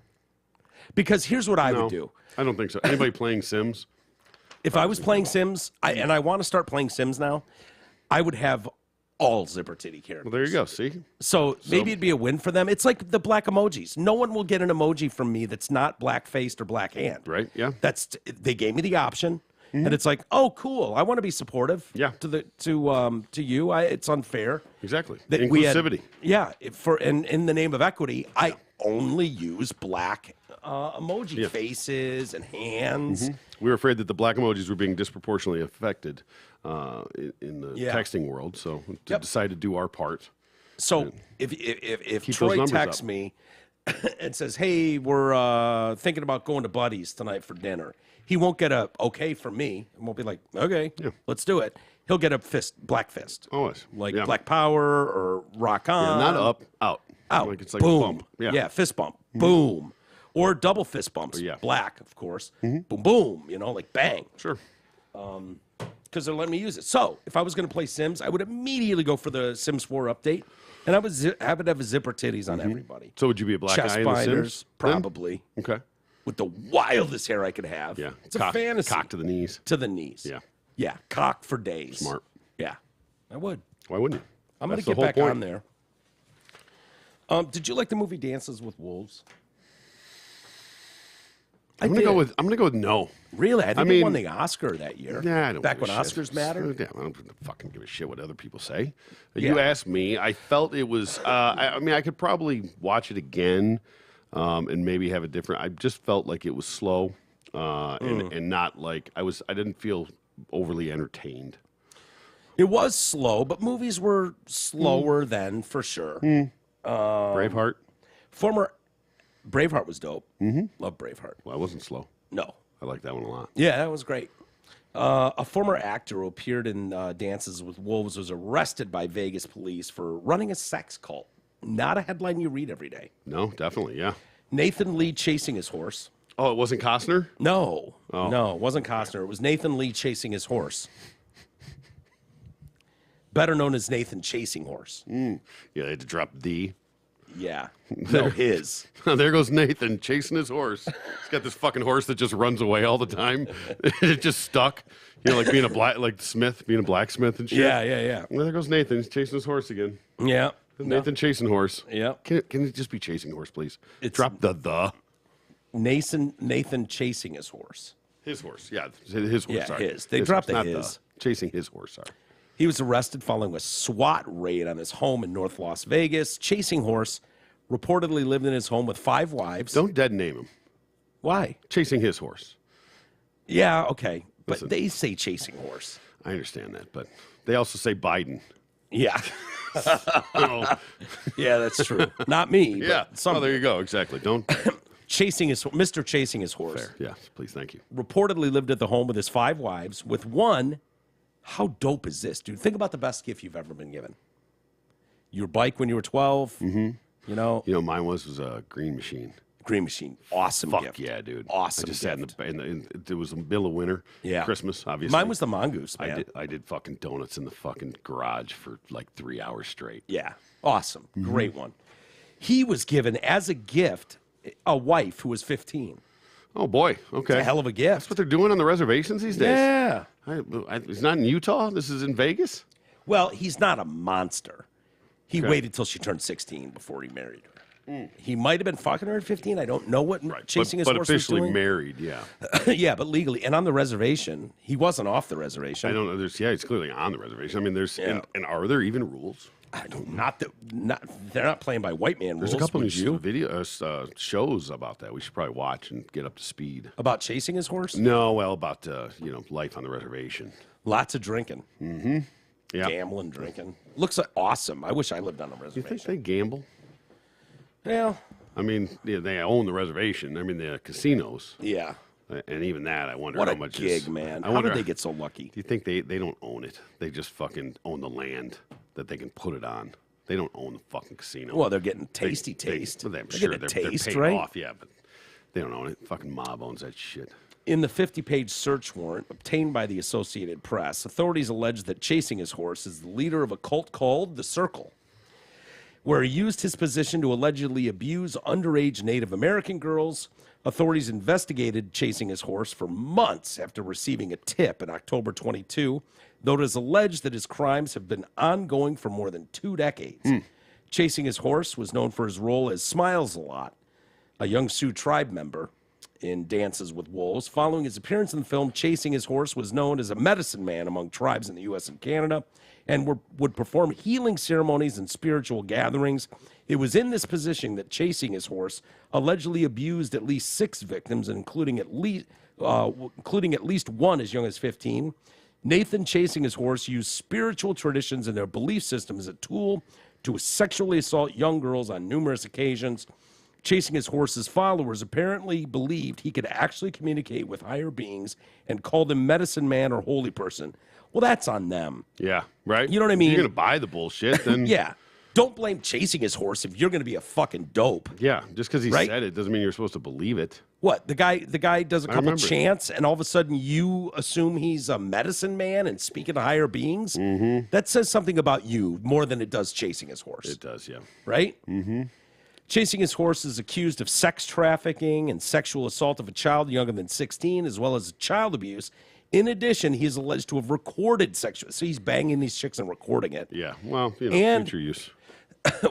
Because here's what I would do. I don't think so. Anybody playing Sims? If I was playing Sims, and I want to start playing Sims now, I would have all zipper titty characters. Well, there you go. See? So maybe it'd be a win for them. It's like the black emojis. No one will get an emoji from me that's not black-faced or black hand. Right, yeah. They gave me the option. And it's like, oh, cool. I want to be supportive. Yeah. To you. It's unfair. Exactly. That Inclusivity. In the name of equity, I only use black emoji faces and hands. We were afraid that the black emojis were being disproportionately affected in the texting world, so we decided to do our part. So if Troy texts me and says, "Hey, we're thinking about going to Buddy's tonight for dinner," he won't get a okay from me. It won't be like, "Okay, let's do it." He'll get a black fist. Always. Like Black Power or Rock On. Yeah, not up, out. Out. Like it's like boom. a bump. Yeah, fist bump. Boom. Or double fist bumps. Yeah. Black, of course. Boom, boom. Like bang. Sure. Because they're letting me use it. So if I was going to play Sims, I would immediately go for the Sims 4 update. And I would have zipper titties on everybody. So would you be a black Chest guy in The binders, Sims? probably. Okay. With the wildest hair I could have. Yeah. It's a fantasy. Cock to the knees. To the knees. Yeah. Yeah. Cock for days. Smart. Yeah. I would. Why wouldn't you? I'm going to That's get the back whole point. on there. Did you like the movie Dances with Wolves? I'm gonna go with no. Really? I think it won the Oscar that year. Yeah, I don't Back give when a shit. Oscars mattered. Yeah, I don't fucking give a shit what other people say. Yeah. You asked me. I felt it was. I mean, I could probably watch it again, and maybe have a different. I just felt like it was slow, and not like I was. I didn't feel overly entertained. It was slow, but movies were slower then for sure. Braveheart. Braveheart was dope. Love Braveheart. Well, I wasn't slow. No. I like that one a lot. Yeah, that was great. A former actor who appeared in Dances with Wolves was arrested by Vegas police for running a sex cult. Not a headline you read every day. No, definitely, yeah. Nathan Lee chasing his horse. Oh, it wasn't Costner? No. Oh. No, it wasn't Costner. It was Nathan Lee chasing his horse. Better known as Nathan Chasing Horse. Yeah, they had to drop the. Yeah. No, his. There goes Nathan chasing his horse. He's got this fucking horse that just runs away all the time. It just stuck. Like being a blacksmith and shit. Yeah. Well, there goes Nathan. He's chasing his horse again. Yeah. Nathan chasing horse. Yeah. Can it just be chasing horse, please? Drop the. Nathan chasing his horse. His horse. Yeah, his horse. Yeah, sorry. his. They dropped horse, the not his. Chasing his horse, sorry. He was arrested following a SWAT raid on his home in North Las Vegas. Chasing Horse reportedly lived in his home with 5 wives. Don't dead name him. Why? Chasing his horse. Yeah, okay. But Listen. they say Chasing Horse. I understand that, but they also say Biden. Yeah. Oh. Yeah, that's true. Not me. Yeah. But there you go. Exactly. Don't. Mr. Chasing his horse. Fair. Yeah. Please. Thank you. Reportedly lived at the home with his 5 wives, with one. How dope is this, dude? Think about the best gift you've ever been given. Your bike when you were 12, You know, mine was a Green Machine. Green Machine, awesome Fuck gift. yeah, dude. Awesome I just gift. sat it was the middle of winter. Yeah. Christmas, obviously. Mine was the Mongoose, man. I did fucking donuts in the fucking garage for like 3 hours straight. Yeah, awesome. Mm-hmm. Great one. He was given as a gift a wife who was 15. Oh boy, okay. It's a hell of a gift. That's what they're doing on the reservations these days. Yeah. It's not in Utah. This is in Vegas. Well, he's not a monster. He Okay. waited till she turned 16 before he married her. He might have been fucking her at 15. I don't know what chasing his but horse officially was doing. married, yeah. Yeah, but legally. And on the reservation, he wasn't off the reservation. I don't know. He's clearly on the reservation. I mean, and are there even rules? I don't. They're not playing by white man rules. There's a couple would you? of shows about that. We should probably watch and get up to speed. About chasing his horse. No, well, about life on the reservation. Lots of drinking. Mm-hmm. Yeah. Gambling, drinking. Looks like awesome. I wish I lived on a You reservation. think they gamble? Well, I mean, they own the reservation. I mean, the casinos. yeah. And even that, I wonder What how a much gig, is, man. I How wonder, did they get so lucky? Do you think they don't own it? They just fucking own the land that they can put it on. They don't own the fucking casino. Well, they're getting tasty taste. I'm They're sure getting they're taste, paid right? off, yeah, but they don't own it. Fucking mob owns that shit. In the 50-page search warrant obtained by the Associated Press, authorities allege that Chasing His Horse is the leader of a cult called The Circle, where he used his position to allegedly abuse underage Native American girls. Authorities investigated Chasing His Horse for months after receiving a tip in October 22, though it is alleged that his crimes have been ongoing for more than 2 decades. Chasing His Horse was known for his role as Smiles a Lot, a young Sioux tribe member in Dances with Wolves. Following his appearance in the film, Chasing His Horse was known as a medicine man among tribes in the U.S. and Canada and would perform healing ceremonies and spiritual gatherings. It was in this position that Chasing His Horse allegedly abused at least 6 victims, including at least one as young as 15. Nathan, Chasing His Horse, used spiritual traditions and their belief system as a tool to sexually assault young girls on numerous occasions. Chasing His Horse's followers apparently believed he could actually communicate with higher beings and call them medicine man or holy person. Well, that's on them. Yeah, right? You know what I mean? If you're going to buy the bullshit, then... Yeah. Don't blame Chasing His Horse if you're going to be a fucking dope. Yeah, just because he Right? said it doesn't mean you're supposed to believe it. What, the guy does a couple remember. chants and all of a sudden you assume he's a medicine man and speaking to higher beings? Mm-hmm. That says something about you more than it does Chasing His Horse. It does, yeah. Right? Mm-hmm. Chasing His Horse is accused of sex trafficking and sexual assault of a child younger than 16, as well as child abuse. In addition, he is alleged to have recorded sexual. So he's banging these chicks and recording it. Yeah, well, And- future use.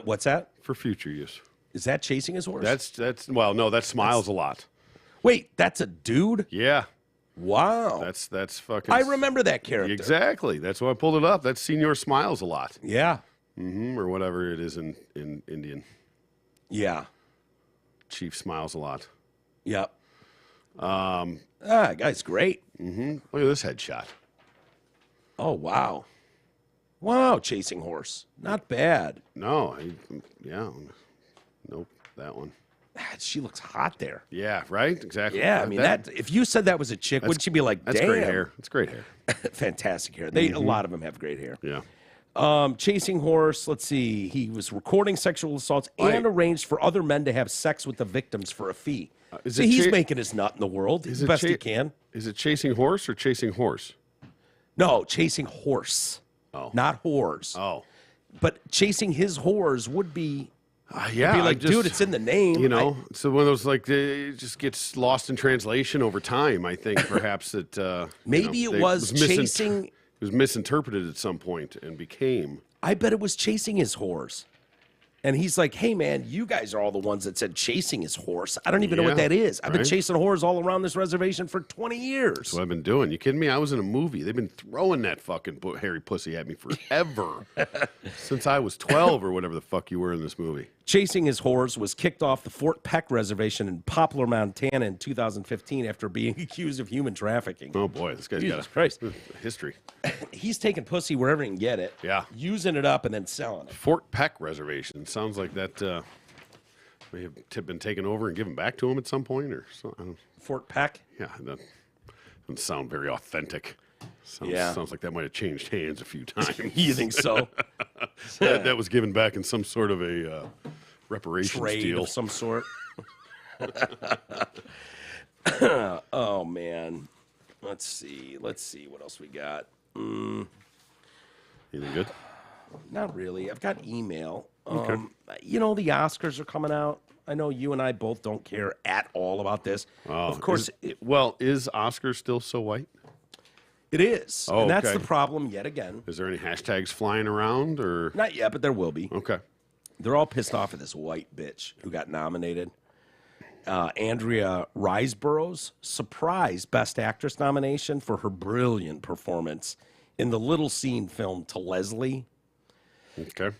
What's that? For future use. Is that Chasing His Horse? That's well, no, that Smiles a Lot. Wait, that's a dude? Yeah, Wow. that's fucking... I remember that character. Exactly. That's why I pulled it up. That's Senior Smiles a Lot. Yeah. Or whatever it is in Indian. Yeah. Chief Smiles a Lot. Yep. Guy's great. Look at this headshot. Oh, wow. Wow, Chasing Horse. Not bad. No, yeah. Nope, that one. She looks hot there. Yeah, right? Exactly. Yeah, I mean, that if you said that was a chick, wouldn't you be like, That's damn? great hair. It's great hair. Fantastic hair. A lot of them have great hair. Yeah. Chasing Horse, let's see. He was recording sexual assaults and arranged for other men to have sex with the victims for a fee. See, he's making his nut in the world as best he can. Is it Chasing Horse or Chasing Horse? No, Chasing Horse. Oh. Not whores. Oh. But Chasing His Whores would be... Yeah, be like, dude, it's in the name. You know, so one of those, like, it just gets lost in translation over time, I think, perhaps that... Maybe it was Chasing... It was misinterpreted at some point and became... I bet it was Chasing His Horse. And he's like, hey, man, you guys are all the ones that said Chasing His Horse. I don't even know what that is. I've been chasing whores all around this reservation for 20 years. That's what I've been doing. You kidding me? I was in a movie. They've been throwing that fucking hairy pussy at me forever. Since I was 12 or whatever the fuck you were in this movie. Chasing His Whores was kicked off the Fort Peck Reservation in Poplar, Montana in 2015 after being accused of human trafficking. Oh, boy. This guy's Jesus got Christ. a history. He's taking pussy wherever he can get it. Yeah. Using it up and then selling it. Fort Peck Reservation. Sounds like that may have been taken over and given back to him at some point or something. Fort Peck? Yeah, that doesn't sound very authentic. Sounds like that might have changed hands a few times. You think so? that was given back in some sort of a reparations trade deal of some sort. Oh man, let's see what else we got. Anything good? Not really. I've got email. Okay. You know, the Oscars are coming out. I know you and I both don't care at all about this. Of course, is Oscar still so white? it is. Oh, And that's okay. the problem yet again. Is there any hashtags flying around or? Not yet, but there will be. Okay. They're all pissed off at this white bitch who got nominated. Andrea Riseborough's surprise Best Actress nomination for her brilliant performance in the Little Scene film To Leslie, Okay.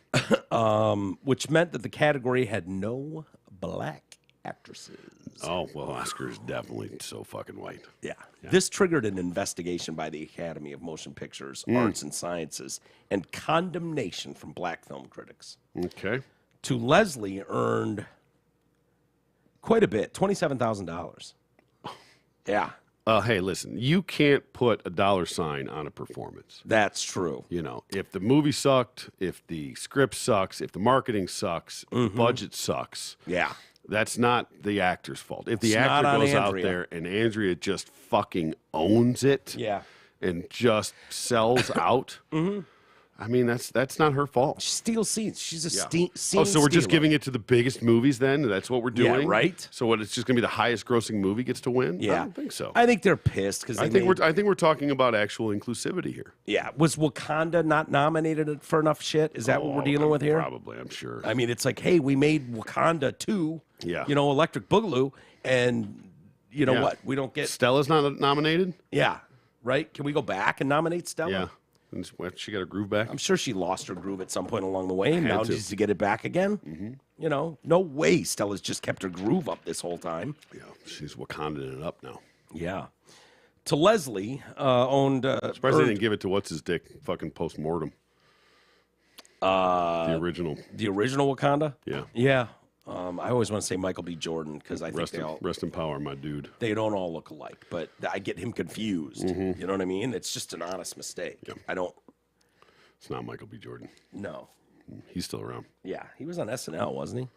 which meant that the category had no black actresses. Oh, well, Oscar is definitely so fucking white. Yeah. This triggered an investigation by the Academy of Motion Pictures, Arts and Sciences, and condemnation from black film critics. Okay. To Leslie earned quite a bit, $27,000. Yeah, Hey, listen, you can't put a dollar sign on a performance. that's true. You know, if the movie sucked, if the script sucks, if the marketing sucks, if the budget sucks, Yeah. that's not the actor's fault. If the It's not actor on goes out Andrea. there and Andrea just fucking owns it Yeah. and just sells out, I mean, that's not her fault. She steals scenes. She's a Yeah. scene So we're just stealer. giving it to the biggest movies then? That's what we're Yeah, doing? right? So what, it's just going to be the highest grossing movie gets to win? I Yeah. don't think so. I think they're pissed because I think we're talking about actual inclusivity here. Yeah. Was Wakanda not nominated for enough shit? Is that what we're dealing with here? Probably, I'm sure. I mean, it's like, hey, we made Wakanda 2, Yeah. you know, Electric Boogaloo, and you know Yeah. what? We don't get, Stella's not nominated? yeah, right? Can we go back and nominate Stella? Yeah. And she got her groove back? I'm sure she lost her groove at some point along the way and Had now to. needs to get it back again. Mm-hmm. You know, no way Stella's just kept her groove up this whole time. Yeah, she's Wakandaing it up now. Yeah. To Leslie, owned. Surprised they didn't give it to what's his dick fucking post-mortem. The original. the original Wakanda? Yeah. Yeah. I always want to say Michael B. Jordan because I think Rest in power, my dude. they don't all look alike, but I get him confused. Mm-hmm. You know what I mean? It's just an honest mistake. Yeah. I don't It's not Michael B. Jordan. know. He's still around. Yeah, he was on SNL, wasn't he?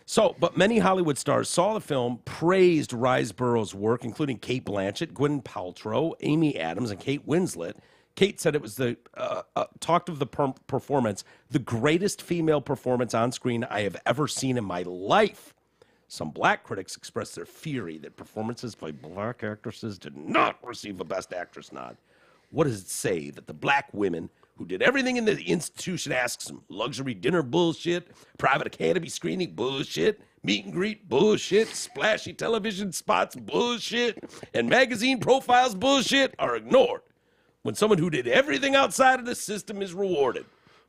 So, but many Hollywood stars saw the film, praised Riseborough's work, including Kate Blanchett, Gwyneth Paltrow, Amy Adams, and Kate Winslet. Kate said it was talked of the performance, the greatest female performance on screen I have ever seen in my life. Some black critics expressed their fury that performances by black actresses did not receive a Best Actress nod. What does it say that the black women who did everything in the institution asks them? Luxury dinner bullshit, private academy screening bullshit, meet and greet bullshit, splashy television spots bullshit, and magazine profiles bullshit are ignored when someone who did everything outside of the system is rewarded.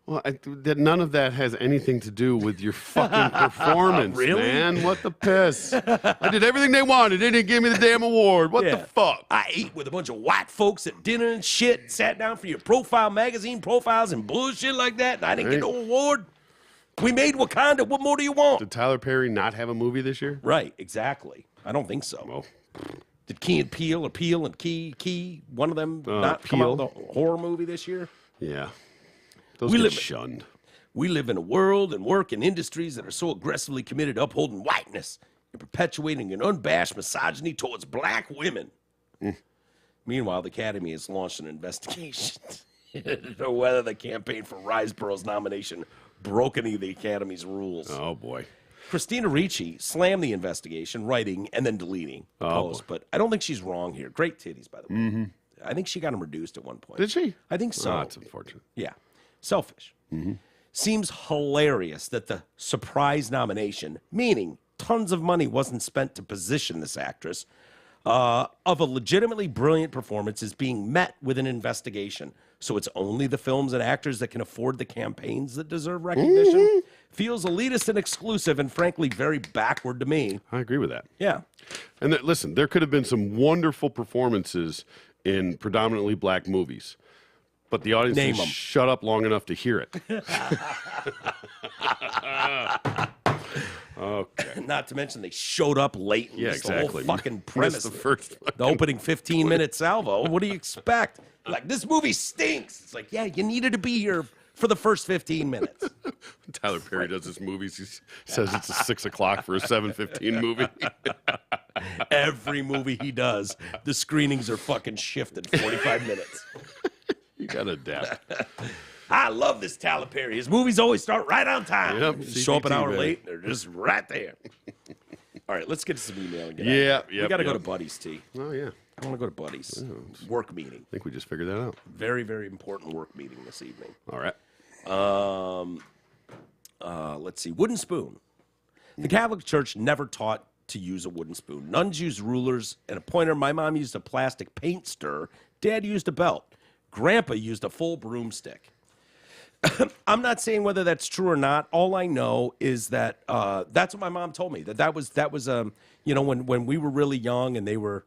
Well, none of that has anything to do with your fucking performance, Really? man. What the piss? I did everything they wanted. They didn't give me the damn award. What the Yeah. fuck? I ate with a bunch of white folks at dinner and shit, sat down for your profile magazine profiles and bullshit like that, and I didn't get no award. We made Wakanda. What more do you want? Did Tyler Perry not have a movie this year? Right, exactly. I don't think so. Well, Did Key and Peele or Peele and Key, one of them not come out with a horror movie this year? yeah. Those We get live- shunned. We live in a world and work in industries that are so aggressively committed to upholding whiteness and perpetuating an unabashed misogyny towards black women. Meanwhile, the Academy has launched an investigation into whether the campaign for Riseborough's nomination broke any of the Academy's rules. Oh, boy. Christina Ricci slammed the investigation, writing and then deleting the post, but I don't think she's wrong here. Great titties, by the way. I think she got them reduced at one point. Did she? I think so. Oh, that's unfortunate. Yeah. Selfish. Seems hilarious that the surprise nomination, meaning tons of money wasn't spent to position this actress, of a legitimately brilliant performance is being met with an investigation. So it's only the films and actors that can afford the campaigns that deserve recognition. Feels elitist and exclusive and frankly very backward to me. I agree with that. Yeah. And listen, there could have been some wonderful performances in predominantly black movies, but the audience Name didn't 'em. shut up long enough to hear it. Okay. Not to mention they showed up late and Yeah, missed exactly. the whole fucking Missed premise. the first The opening 15-minute salvo. What do you expect? Like, this movie stinks. It's like, yeah, you needed to be here for the first 15 minutes. Tyler Perry does his movies. He says it's a 6 o'clock for a 7:15 movie. Every movie he does, the screenings are fucking shifted 45 minutes. You got to adapt. I love this Tyler Perry. His movies always start right on time. Yep, Show up an CPT, hour baby. late, they're just right there. All right, let's get to some email and get Yeah, out of here. We got to go to Buddy's, T. Oh, yeah. I want to go to Buddy's. Work meeting. I think we just figured that out. Very, very important work meeting this evening. All right. Let's see. Wooden spoon. The Catholic Church never taught to use a wooden spoon. Nuns used rulers and a pointer. My mom used a plastic paint stir. Dad used a belt. Grandpa used a full broomstick. I'm not saying whether that's true or not. All I know is that that's what my mom told me. That was when we were really young and they were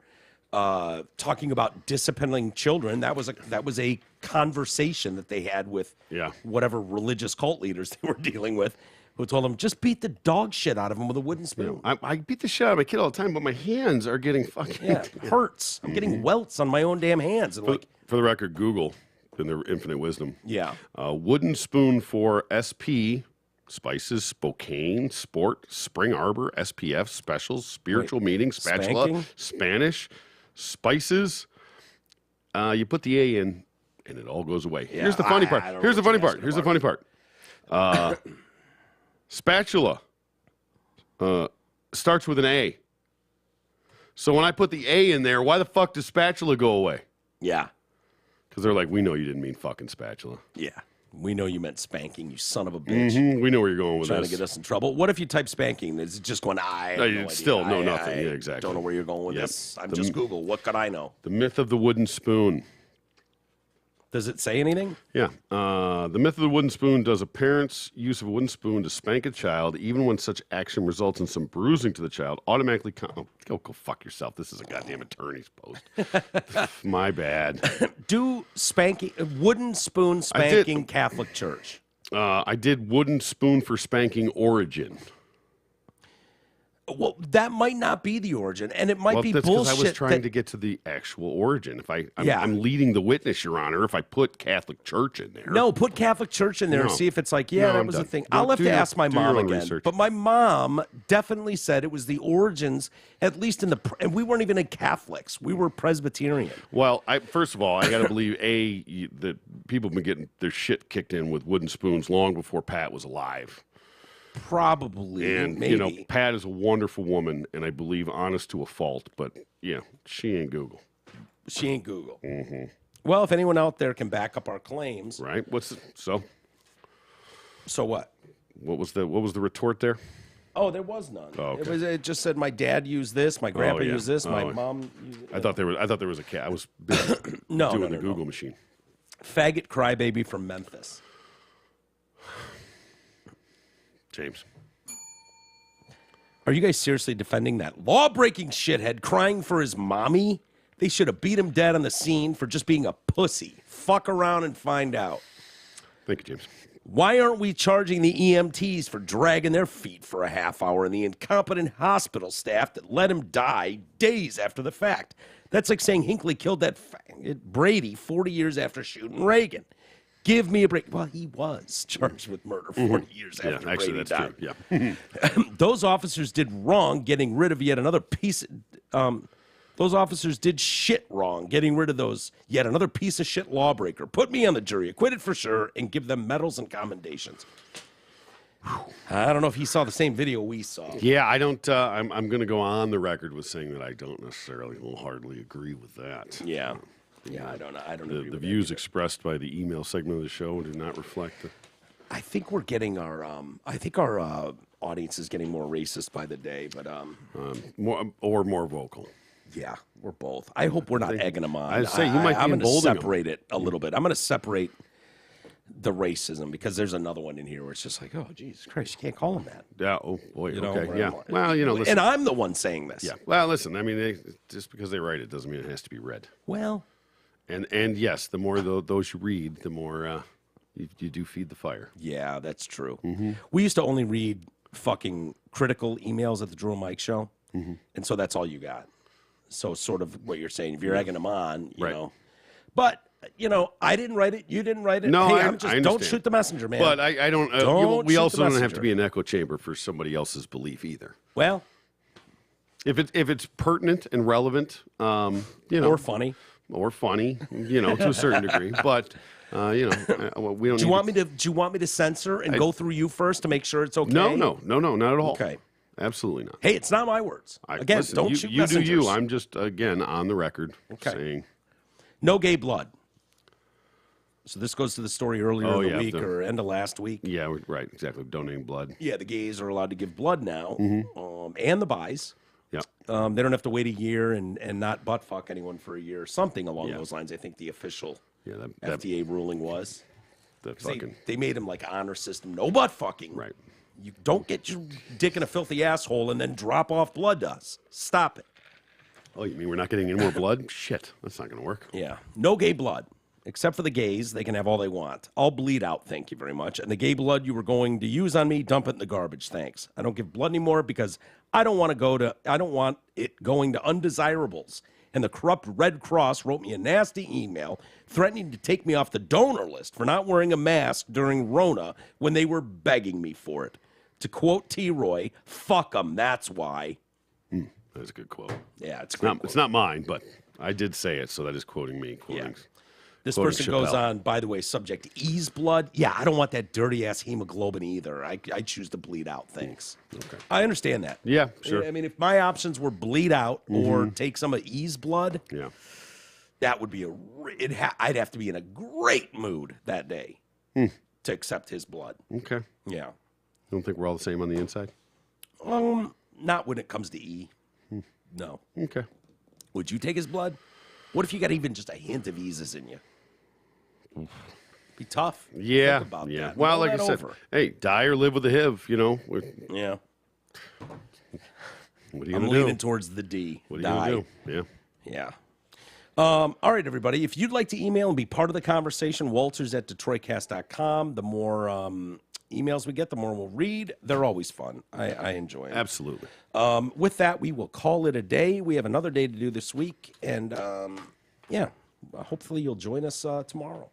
talking about disciplining children. That was a conversation that they had with whatever religious cult leaders they were dealing with, who told them just beat the dog shit out of them with a wooden spoon. I beat the shit out of my kid all the time, but my hands are getting fucking it hurts. I'm getting welts on my own damn hands. And for the record, Google, in their infinite wisdom, yeah, wooden spoon for SP, spices, Spokane, sport, Spring Arbor, SPF, specials, spiritual meeting, spatula, spanking? Spanish, spices. You put the A in, and it all goes away. Yeah, Here's the funny part. Here's the funny part. Spatula starts with an A. So when I put the A in there, why the fuck does spatula go away? Yeah. Because they're like, we know you didn't mean fucking spatula. Yeah. We know you meant spanking, you son of a bitch. Mm-hmm. We know where you're going with Trying this. to get us in trouble. What if you type spanking? Is it just going, I have no idea. Still, no, nothing. Yeah, exactly. Don't know where you're going with this. I'm just Google. What could I know? The myth of the wooden spoon. Does it say anything? Yeah. The myth of the wooden spoon. Does a parent's use of a wooden spoon to spank a child, even when such action results in some bruising to the child, automatically go fuck yourself. This is a goddamn attorney's post. My bad. Do spanking, wooden spoon spanking Catholic Church? I did wooden spoon for spanking origin. Well, that might not be the origin, and it might be that's bullshit. I was trying to get to the actual origin. I'm leading the witness, Your Honor, if I put Catholic Church in there. No, put Catholic Church in there and see if it's like, that was a thing. I'll have to ask my mom again. Research. But my mom definitely said it was the origins, at least and we weren't even Catholics. We were Presbyterian. Well, first of all, I got to believe, that people have been getting their shit kicked in with wooden spoons long before Pat was alive. Probably, and maybe. Pat is a wonderful woman, and I believe honest to a fault. But she ain't Google. She ain't Google. Mm-hmm. Well, if anyone out there can back up our claims, right? So what? What was the retort there? Oh, there was none. Oh, okay. It just said my dad used this, my grandpa used this, my mom used it. I thought there was a cat. I was doing the Google machine. Faggot crybaby from Memphis. James. Are you guys seriously defending that law-breaking shithead crying for his mommy? They should have beat him dead on the scene for just being a pussy. Fuck around and find out. Thank you, James. Why aren't we charging the EMTs for dragging their feet for a half hour and the incompetent hospital staff that let him die days after the fact? That's like saying Hinckley killed that Brady 40 years after shooting Reagan. Give me a break. Well, he was charged with murder 40 years after Brady died. True. Yeah. Those officers did wrong getting rid of yet another piece. Those officers did shit wrong getting rid of yet another piece of shit lawbreaker. Put me on the jury, acquitted for sure, and give them medals and commendations. I don't know if he saw the same video we saw. Yeah, I don't. I'm going to go on the record with saying that I don't necessarily wholeheartedly agree with that. Yeah. Yeah, I don't know. I don't know. The views expressed by the email segment of the show do not reflect the. I think we're getting our. I think our audience is getting more racist by the day, but more vocal. Yeah, we're both. I hope we're not egging them on. I say you might be I'm going to emboldening separate it a little bit. I'm going to separate the racism because there's another one in here where it's just like, oh, Jesus Christ, you can't call them that. Yeah. Oh boy. You know, okay. Yeah. Well, listen. And I'm the one saying this. Yeah. Well, listen. I mean, just because they write it doesn't mean it has to be read. Well. And yes, the more those you read, the more you do feed the fire. Yeah, that's true. Mm-hmm. We used to only read fucking critical emails at the Drew and Mike show, and so that's all you got. So sort of what you're saying, if you're egging them on, you know. But I didn't write it. You didn't write it. No, hey, I don't understand. shoot the messenger, man. But I don't. We shoot also the don't have to messenger. be an echo chamber for somebody else's belief either. Well, if it's pertinent and relevant, or funny, to a certain degree. But we don't. Do you want me to censor and go through you first to make sure it's okay? No, not at all. Okay. Absolutely not. Hey, it's not my words. Again, listen, don't shoot messengers. You do you. I'm just, again, on the record saying. No gay blood. So this goes to the story earlier in the week or end of last week. Yeah, right, exactly. Donating blood. Yeah, the gays are allowed to give blood now, and the bis. Yeah. They don't have to wait a year and not butt fuck anyone for a year. Something along those lines, I think the official FDA ruling was. They made him like honor system, no butt fucking. Right. You don't get your dick in a filthy asshole and then drop off blood to us. Stop it. Oh, you mean we're not getting any more blood? Shit, that's not going to work. Yeah. No gay blood. Except for the gays, they can have all they want. I'll bleed out, thank you very much. And the gay blood you were going to use on me, dump it in the garbage, thanks. I don't give blood anymore because I don't want it going to undesirables. And the corrupt Red Cross wrote me a nasty email threatening to take me off the donor list for not wearing a mask during Rona when they were begging me for it. To quote T-Roy, fuck them, that's why. That's a good quote. Yeah, it's it's not mine, but I did say it, so that is quoting me. This person goes on, by the way, subject E's blood. Yeah, I don't want that dirty-ass hemoglobin either. I choose to bleed out, thanks. Okay. I understand that. Yeah, sure. I mean, if my options were bleed out or take some of E's blood, that would be I'd have to be in a great mood that day to accept his blood. Okay. Yeah. Don't think we're all the same on the inside? Not when it comes to E. No. Okay. Would you take his blood? What if you got even just a hint of E's in you? Be tough. Yeah. Think about that. Well, like I said, hey, die or live with the HIV, Yeah. What are you I'm going to do? leaning towards the D. What are you going to do? Yeah. All right, everybody. If you'd like to email and be part of the conversation, walters@detroitcast.com. The more emails we get, the more we'll read. They're always fun. I enjoy them. Absolutely. With that, we will call it a day. We have another day to do this week. And, hopefully you'll join us tomorrow.